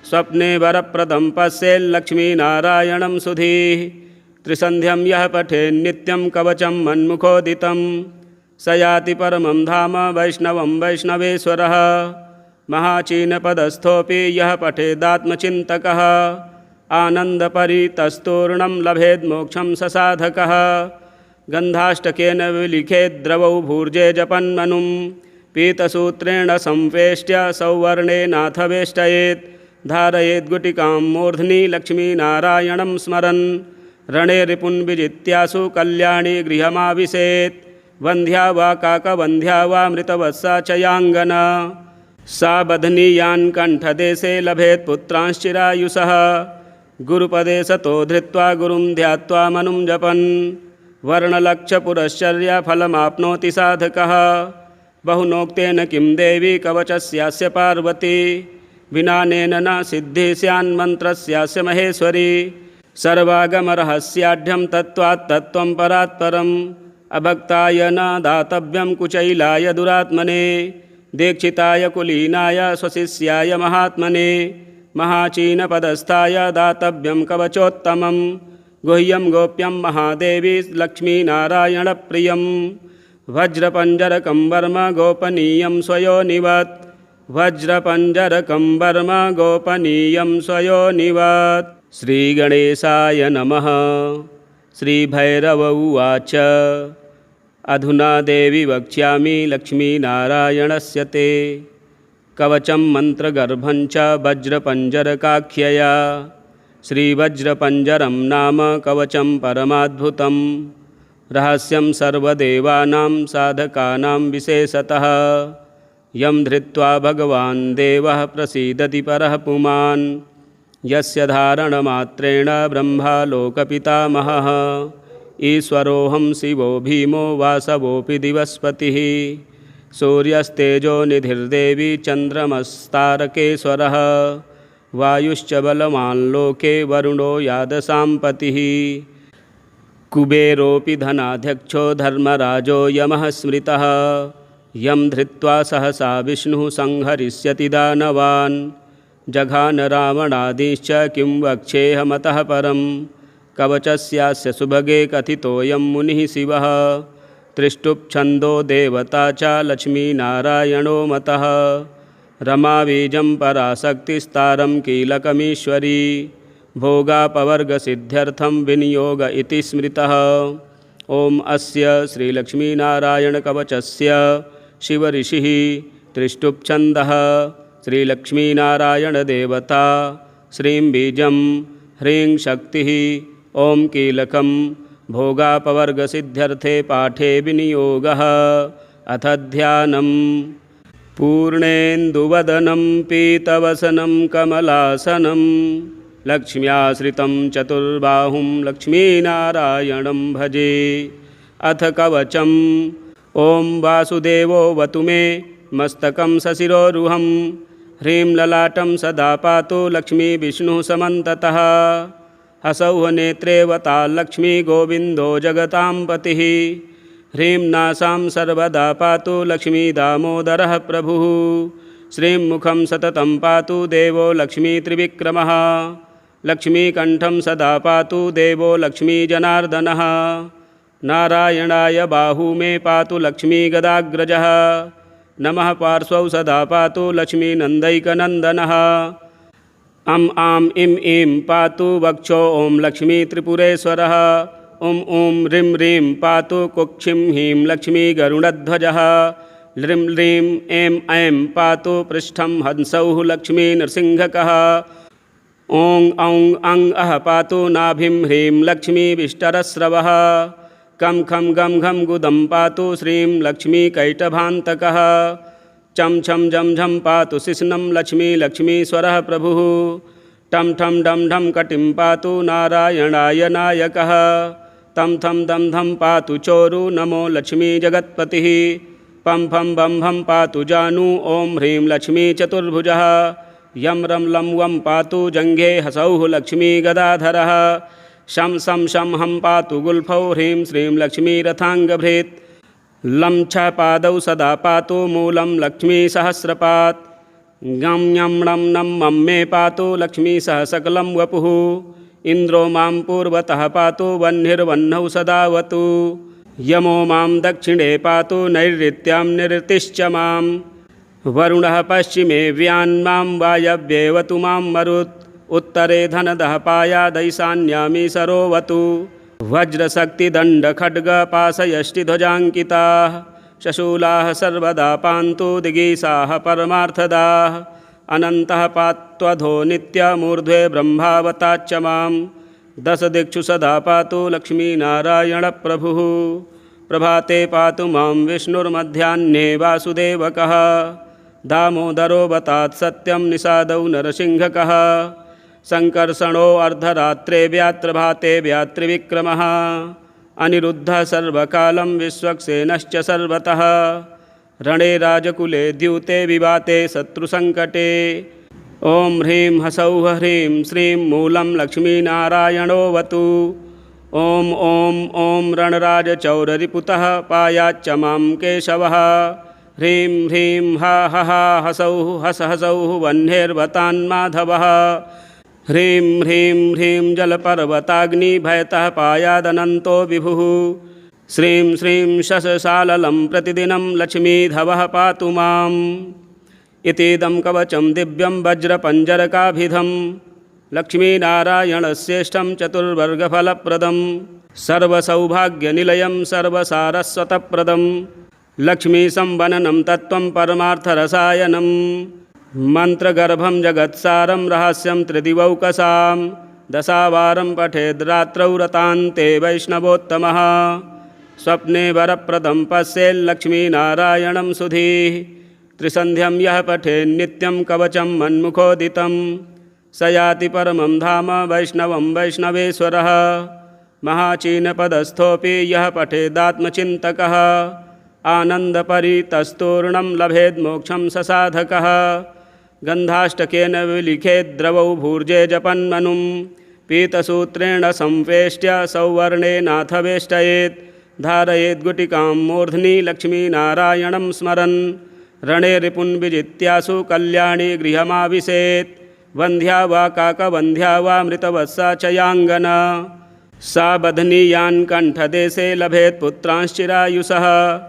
स्वप्ने वरप्रदं पश्येल्लक्ष्मीनारायणं सुधीः त्रिसन्ध्यं यः पठेन्नित्यं कवचं मन्मुखोदितं स याति परमं धाम वैष्णवं वैष्णवेश्वरः महाचीनपदस्थोऽपि यः पठेदात्मचिन्तकः आनन्दपरितस्तूर्णं लभेद्मोक्षं स साधकः गन्धाष्टकेन विलिखेद्द्रवौ भूर्जे जपन्मनुं पीतसूत्रेण संवेष्ट्य सौवर्णेनाथ वेष्टयेत् धारयेद्गुटिकां मूर्ध्नि लक्ष्मीनारायणं स्मरन् रणे रिपुन् विजित्यासु कल्याणी गृहमाविशेत् वन्ध्या वा काकवन्ध्या वा मृतवत्सा च याङ्गना सा बध्नीयान् कण्ठदेशे लभेत् पुत्रांश्चिरायुषः गुरुपदे सतो धृत्वा गुरुं ध्यात्वा मनुं जपन् वर्णलक्षपुरश्चर्याफलमाप्नोति साधकः बहुनोक्तेन किं देवी कवचस्यास्य पार्वती विनानेन न सिद्धिः स्यान्मन्त्रस्यास्य महेश्वरी सर्वागमरहस्याढ्यं तत्त्वात् तत्त्वं परात् परम् अभक्ताय न दातव्यं कुचैलाय दुरात्मने दीक्षिताय कुलीनाय स्वशिष्याय महात्मने महाचीनपदस्थाय दातव्यं कवचोत्तमं गुह्यं गोप्यं महादेवी लक्ष्मीनारायणप्रियं वज्रपञ्जरकं वर्म गोपनीयं स्वयोनिवत् वज्रपञ्जरकं वर्म गोपनीयं स्वयोनिवत्। श्रीगणेशाय नमः। श्रीभैरव उवाच अधुना देवी वक्ष्यामि लक्ष्मीनारायणस्य ते कवचं मन्त्रगर्भं च वज्रपञ्जरकाख्यया श्रीवज्रपञ्जरं नाम कवचं परमाद्भुतं रहस्यं सर्वदेवानां साधकानां विशेषतः यं धृत्वा भगवान् देवः प्रसीदति परः पुमान् यस्य धारणमात्रेण ब्रह्मालोकपितामहः ईश्वरोऽहं शिवो भीमो वासवोऽपि दिवस्पतिः सूर्यस्तेजो निधिर्देवी चन्द्रमस्तारकेश्वरः वायुश्च बलवान् लोके वरुणो यादसाम्पतिः कुबेरोऽपि धनाध्यक्षो धर्मराजो यमः स्मृतः यं धृत्वा सहसा विष्णुः संहरिष्यति दानवान् जघान रावणादिश्च किं वक्ष्येऽहमतः परं कवचस्यास्य सुभगे कथितोऽयं मुनिः शिवः त्रिष्टुप्छन्दो देवता च लक्ष्मीनारायणो मतः रमाबीजं पराशक्तिस्तारं कीलकमीश्वरी भोगापवर्गसिद्ध्यर्थं विनियोग इति स्मृतः। ॐ अस्य श्रीलक्ष्मीनारायणकवचस्य शिवऋषिः त्रिष्टुप्छन्दः श्रीलक्ष्मीनारायणदेवता श्रीं बीजं ह्रीं शक्तिः ॐ कीलकं भोगापवर्गसिद्ध्यर्थे पाठे विनियोगः। अथ ध्यानम् पूर्णेन्दुवदनं पीतवसनं कमलासनं लक्ष्म्याश्रितं चतुर्बाहुं लक्ष्मीनारायणं भजे। अथ कवचम् ॐ वासुदेवोऽवतु मे मस्तकं सशिरोरुहं ह्रीं ललाटं सदा पातु लक्ष्मी विष्णुः समन्ततः हसौः नेत्रेवता लक्ष्मी गोविन्दो जगतां पतिः ह्रीं नासां सर्वदा पातु लक्ष्मी दामोदरः प्रभुः श्रीं मुखं सततं पातु देवो लक्ष्मी त्रिविक्रमः लक्ष्मीकण्ठं सदा पातु देवो लक्ष्मीजनार्दनः नारायणाय बाहू मे पातु लक्ष्मीगदाग्रजः नमः पार्श्वौ सदा पातु लक्ष्मीनन्दैकनन्दनः अं आं इं ईं पातु वक्षो ॐ लक्ष्मी त्रिपुरेश्वरः ॐ ॐ ह्रीं ह्रीं पातु कुक्षिं हीं लक्ष्मी गरुडध्वजः ह्रीं ह्रीं ऐं ऐं पातु पृष्ठं हंसौः लक्ष्मी नृसिंहकः ॐ औं अं अः पातु नाभिं ह्रीं लक्ष्मी विष्टरस्रवः कं खं गं घं गुदं पातु श्रीं लक्ष्मीकैटभान्तकः। चं छं झं झं पातु शिश्नं लक्ष्मीश्वरः प्रभुः। टं ठं डं ढं कटिं पातु नारायणाय नायकः। तं थं दं धं पातु चोरु नमो लक्ष्मीजगत्पतिः। पं फं बं भं पातु जानू ॐ ह्रीं लक्ष्मीचतुर्भुजः। यं रं लं वं पातु जङ्घे हसौः लक्ष्मीगदाधरः। शं सं शं हं पातु गुल्फौ ह्रीं श्रीं लक्ष्मीरथाङ्गभृत्। लं छ पादौ सदा पातु मूलं लक्ष्मीसहस्रपात्। गं ञं णं नं मं मे पातु लक्ष्मीसह सकलं वपुः। इन्द्रो मां पूर्वतः पातु वह्निर्वह्नौ सदावतु। यमो मां दक्षिणे पातु नैऋत्यां निरृतिश्च मां। वरुणः पश्चिमे व्यान्मां वायव्येवतु मां मरुत्। उत्तरे धनदः पायादैशान्यामी सरोवतु। वज्रशक्तिदण्डखड्गपाशयष्टिध्वजाङ्किताः शशूलाः सर्वदा पान्तु दिगीसाः परमार्थदाः। अनन्तः पात्वधो नित्यमूर्ध्वे ब्रह्मावताच्च मां। दशदिक्षु सदा पातु लक्ष्मीनारायणप्रभुः। प्रभाते पातु मां विष्णुर्मध्याह्ने वासुदेवकः। दामोदरोऽवतात् सत्यं निषादौ नरसिंहकः। संकर्षणो अर्धरात्रे व्यात्रभाते व्यात्रिविक्रमः। अनिरुद्धः सर्वकालं विश्वक्सेनश्च सर्वतः। रणे राजकुले द्यूते विवाते शत्रुसङ्कटे। ॐ ह्रीं हसौः ह्रीं श्रीं मूलं लक्ष्मीनारायणोऽवतु। ॐ ॐ ॐ रणराजचौररिपुतः पायाच्च मां केशवः। ह्रीं ह्रीं हा हा हसौः हस हसौः वह्नेर्वतान्माधवः। ह्रीं ह्रीं ह्रीं जलपर्वताग्निभयतः पायादनन्तो विभुः। श्रीं श्रीं शशसाललं प्रतिदिनं लक्ष्मीधवः पातु माम्। इतीदं कवचं दिव्यं वज्रपञ्जरकाभिधं। लक्ष्मीनारायणश्रेष्ठं चतुर्वर्गफलप्रदं। सर्वसौभाग्यनिलयं सर्वसारस्वतप्रदं। लक्ष्मीसंवननं तत्त्वं परमार्थरसायनं। मन्त्रगर्भं जगत्सारं रहस्यं त्रिदिवौकसां। दशावारं पठेद्रात्रौ रतान्ते वैष्णवोत्तमः। स्वप्ने वरप्रदं पश्येल्लक्ष्मीनारायणं सुधीः। त्रिसन्ध्यं यः पठेन्नित्यं कवचं मन्मुखोदितं। स याति परमं धाम वैष्णवं वैष्णवेश्वरः। महाचीनपदस्थोऽपि यः पठेदात्मचिन्तकः। आनन्दपरितस्तूर्णं लभेद्मोक्षं स साधकः। गन्धाष्टकेन विलिखेद्द्रवौ भूर्जे जपन्मनुं। पीतसूत्रेण संवेष्ट्य सौवर्णेनाथ वेष्टयेत्। धारयेद्गुटिकां मूर्ध्नि लक्ष्मीनारायणं स्मरन्। रणे रिपुन् विजित्यासु कल्याणी गृहमाविशेत्। वन्ध्या वा काकवन्ध्या वा मृतवत्सा च याङ्गना। सा बध्नीयान् कण्ठदेशे लभेत् पुत्रांश्चिरायुषः।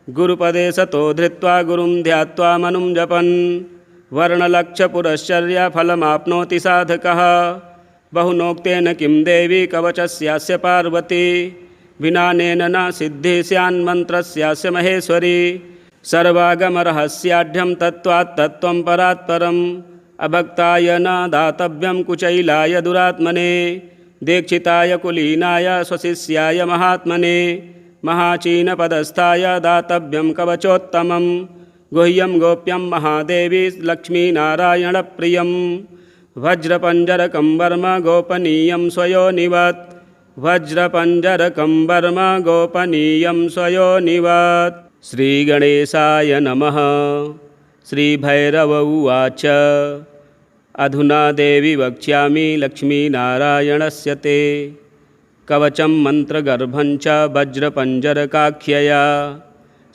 गुरुपदे सतो धृत्वा गुरुं ध्यात्वा मनुं जपन्। वर्णलक्षपुरश्चर्याफलमाप्नोति साधकः। बहुनोक्तेन किं देवी कवचस्यास्य पार्वती। विनानेन न सिद्धिः स्यान्मन्त्रस्यास्य महेश्वरी। सर्वागमरहस्याढ्यं तत्त्वात् तत्त्वं परात् परम्। अभक्ताय न दातव्यं कुचैलाय दुरात्मने। दीक्षिताय कुलीनाय स्वशिष्याय महात्मने। महाचीनपदस्थाय दातव्यं कवचोत्तमं। गुह्यं गोप्यं महादेवी लक्ष्मीनारायणप्रियं। वज्रपञ्जरकं वर्म गोपनीयं स्वयोनिवत्। वज्रपञ्जरकं वर्म गोपनीयं स्वयोनिवत्। श्रीगणेशाय नमः। श्रीभैरव उवाच अधुना देवी वक्ष्यामि लक्ष्मीनारायणस्य ते। कवचं मन्त्रगर्भं च वज्रपञ्जरकाख्यया।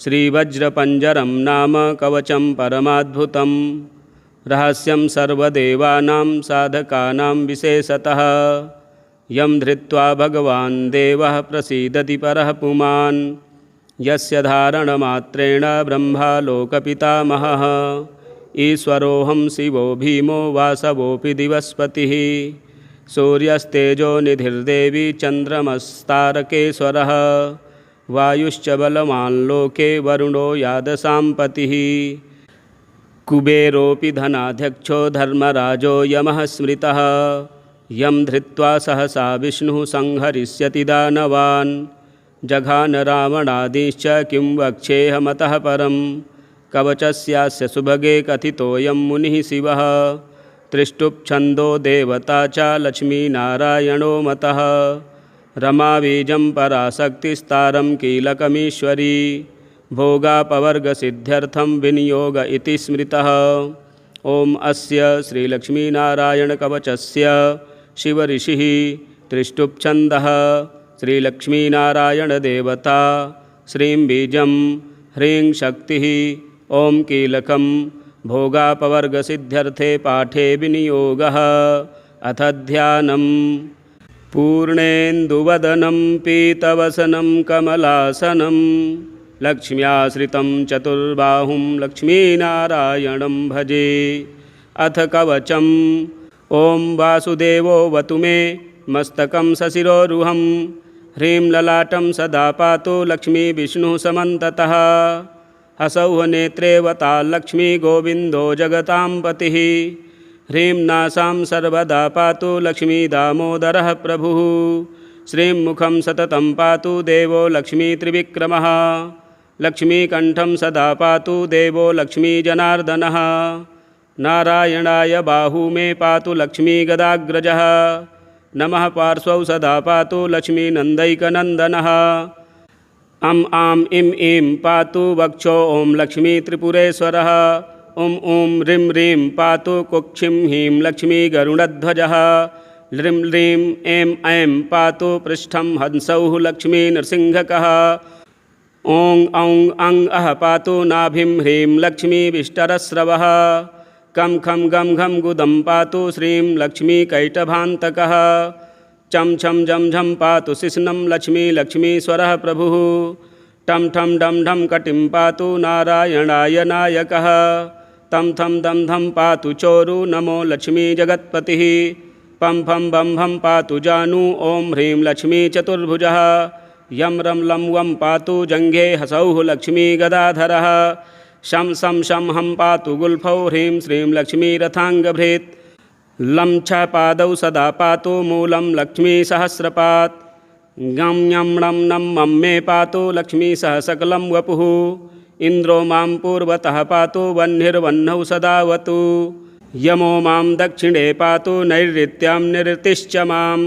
श्रीवज्रपञ्जरं नाम कवचं परमाद्भुतं। रहस्यं सर्वदेवानां साधकानां विशेषतः। यं धृत्वा भगवान् देवः प्रसीदति परः पुमान्। यस्य धारणमात्रेण ब्रह्मालोकपितामहः। ईश्वरोऽहं शिवो भीमो वासवोऽपि दिवस्पतिः। सूर्यस्तेजो निधिर्देवी चन्द्रमस्तारकेश्वरः। वायुश्च बलवान् लोके वरुणो यादसाम्पतिः। कुबेरोऽपि धनाध्यक्षो धर्मराजो यमः स्मृतः। यं धृत्वा सहसा विष्णुः संहरिष्यति दानवान्। जघान रावणादिश्च किं वक्ष्येऽहमतः परं कवचस्यास्य सुभगे कथितोऽयं मुनिः शिवः त्रिष्टुप्छन्दो देवता च लक्ष्मीनारायणो मतः रमाबीजं पराशक्तिस्तारं कीलकमीश्वरी भोगापवर्गसिद्ध्यर्थं विनियोग इति स्मृतः। ओम अस्य श्रीलक्ष्मीनारायणकवचस्य शिवऋषिः त्रिष्टुप्छन्दः श्रीलक्ष्मीनारायणदेवता श्रीं बीजं ह्रीं शक्तिः ओं कीलकं भोगापवर्गसिद्ध्यर्थे पाठे विनियोगः। अथ ध्यानम्। पूर्णेन्दुवदनं पीतवसनं कमलासनं लक्ष्म्याश्रितं चतुर्बाहुं लक्ष्मीनारायणं भजे। अथ कवचम्। ॐ वासुदेवोऽवतु मे मस्तकं सशिरोरुहं ह्रीं ललाटं सदा पातु लक्ष्मीविष्णुः समन्ततः हसौः नेत्रे वता लक्ष्मी गोविन्दो जगतां पतिः ह्रीं नासां सर्वदा पातु लक्ष्मी दामोदरः प्रभुः श्रीं मुखं सततं पातु देवो लक्ष्मी त्रिविक्रमः लक्ष्मीकण्ठं सदा पातु देवो लक्ष्मीजनार्दनः नारायणाय बाहू मे पातु लक्ष्मीगदाग्रजः नमः पार्श्वौ सदा पातु लक्ष्मीनन्दैकनन्दनः अम् आम् इम् ईं पातु वक्षो ॐ लक्ष्मी त्रिपुरेश्वरः ॐ ॐ ह्रीं ह्रीं पातु कुक्षिं हीं लक्ष्मी गरुडध्वजः ह्रीं ह्रीं ऐं ऐं पातु पृष्ठं हंसौः लक्ष्मी नृसिंहकः ॐ औं अं अः पातु नाभिं ह्रीं लक्ष्मी विष्टरस्रवः कं खं गं घं गुदं पातु श्रीं लक्ष्मी कैटभान्तकः चं छं झं झं पातु शिश्नं लक्ष्मी लक्ष्मीश्वरः प्रभुः टं ठं डं ढं कटिं पातु नारायणाय नायकः तं थं दं धं पातु चोरु नमो लक्ष्मी जगत्पतिः पं फं बं भं पातु जानू ॐ ह्रीं लक्ष्मी चतुर्भुजः यं रं लं वं पातु जङ्घे हसौः लक्ष्मी गदाधरः शं शं शं हं पातु गुल्फौ ह्रीं श्रीं लक्ष्मी रथाङ्गभृत् लं छ पादौ सदा पातु मूलं लक्ष्मी सहस्रपात् गं ञं णं नं मं मे पातु लक्ष्मी सह सकलं वपुः इन्द्रो मां पूर्वतः पातु वह्निर्वह्नौ सदावतु यमो मां दक्षिणे पातु नैऋत्यां निरृतिश्च मां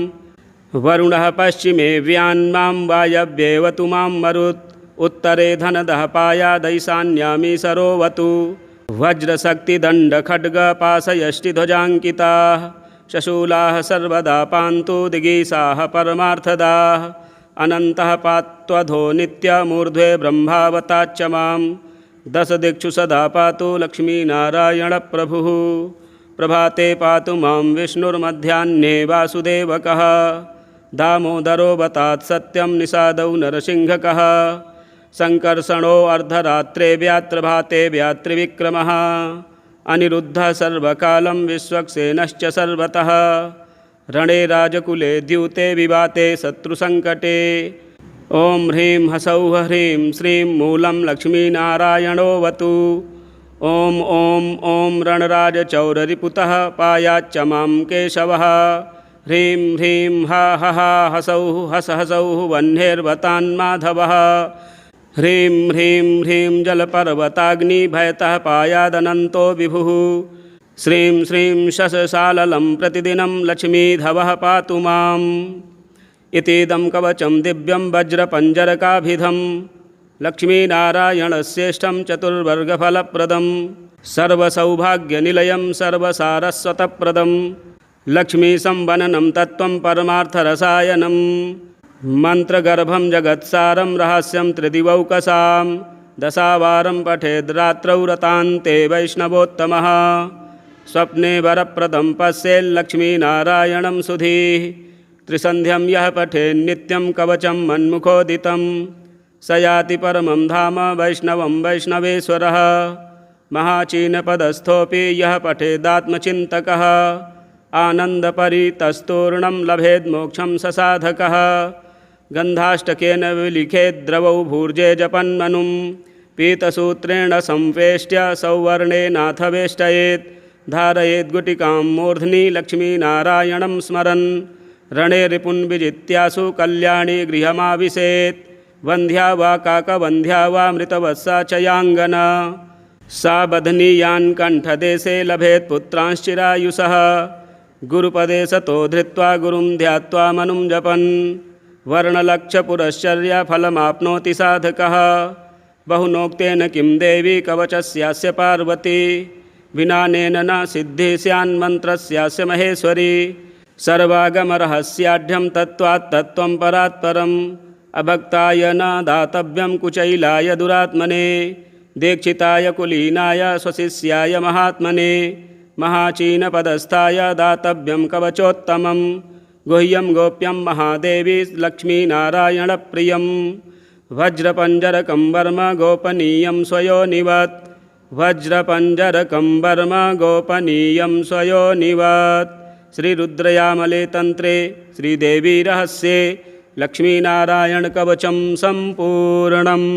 वरुणः पश्चिमे व्यान्मां वायव्येवतु मां मरुत् उत्तरे धनदः पायादैशान्यामी सरोवतु वज्रशक्तिदण्डखड्गपाशयष्टिध्वजाङ्किताः शशूलाः सर्वदा पान्तु दिगीसाः परमार्थदाः अनन्तः पात्वधो नित्यमूर्ध्वे ब्रह्मावताच्च मां दशदिक्षु सदा पातु लक्ष्मीनारायणप्रभुः प्रभाते पातु मां विष्णुर्मध्याह्ने वासुदेवकः दामोदरो वतात् सत्यं निषादौ नरसिंहकः संकर्षणो अर्धरात्रे व्यात्रभाते व्यात्रिविक्रमः अनिरुद्धः सर्वकालं विश्वक्सेनश्च सर्वतः रणे राजकुले द्यूते विवाते शत्रुसङ्कटे ॐ ह्रीं हसौः ह्रीं श्रीं मूलं लक्ष्मीनारायणोऽवतु ॐ ॐ ॐ रणराजचौररिपुतः पायाच्च मां केशवः ह्रीं ह्रीं हा हा हसौः हस हसौः वह्नेर्वतान्माधवः ह्रीं ह्रीं ह्रीं जलपर्वताग्निभयतः पायादनन्तो विभुः श्रीं श्रीं शशशाललं प्रतिदिनं लक्ष्मीधवः पातु माम् इतीदं कवचं दिव्यं वज्रपञ्जरकाभिधं लक्ष्मीनारायणश्रेष्ठं चतुर्वर्गफलप्रदं सर्वसौभाग्यनिलयं सर्वसारस्वतप्रदं लक्ष्मीसंवननं तत्त्वं परमार्थरसायनं मन्त्रगर्भं जगत्सारं रहस्यं त्रिदिवौकसां दशावारं पठेद्रात्रौ रतान्ते वैष्णवोत्तमः स्वप्ने वरप्रदं पश्येल्लक्ष्मीनारायणं सुधीः त्रिसन्ध्यं यः पठेन्नित्यं कवचं मन्मुखोदितं स याति परमं धाम वैष्णवं वैष्णवेश्वरः महाचीनपदस्थोऽपि यः पठेदात्मचिन्तकः आनन्दपरितस्तूर्णं लभेद्मोक्षं स साधकः गन्धाष्टकेन विलिखेद्द्रवौ भूर्जे जपन्मनुं पीतसूत्रेण संवेष्ट्य सौवर्णेनाथ वेष्टयेत् धारयेद्गुटिकां मूर्ध्नि लक्ष्मीनारायणं स्मरन् रणे रिपुन् विजित्यासु कल्याणी गृहमाविशेत् वन्ध्या वा काकवन्ध्या वा मृतवत्सा च याङ्गना सा बध्नीयान् कण्ठदेशे लभेत् पुत्रांश्चिरायुषः गुरुपदे सतो धृत्वा गुरुं ध्यात्वा मनुं जपन् वर्णलक्ष्यपुरश्चर्याफलमाप्नोति साधकः बहुनोक्तेन किं देवी कवचस्यास्य पार्वती विनानेन न सिद्धिः स्यान्मन्त्रस्यास्य महेश्वरी सर्वागमरहस्याढ्यं तत्त्वात् तत्त्वं परात् परम् अभक्ताय न दातव्यं कुचैलाय दुरात्मने दीक्षिताय कुलीनाय स्वशिष्याय महात्मने महाचीनपदस्थाय दातव्यं कवचोत्तमं गुह्यं गोप्यं महादेवी लक्ष्मीनारायणप्रियं वज्रपञ्जरकं वर्म गोपनीयं स्वयोनिवत् वज्रपञ्जरकं वर्म गोपनीयं स्वयोनिवत्। श्रीरुद्रयामले तन्त्रे श्रीदेवी रहस्ये लक्ष्मीनारायणकवचं सम्पूर्णम्।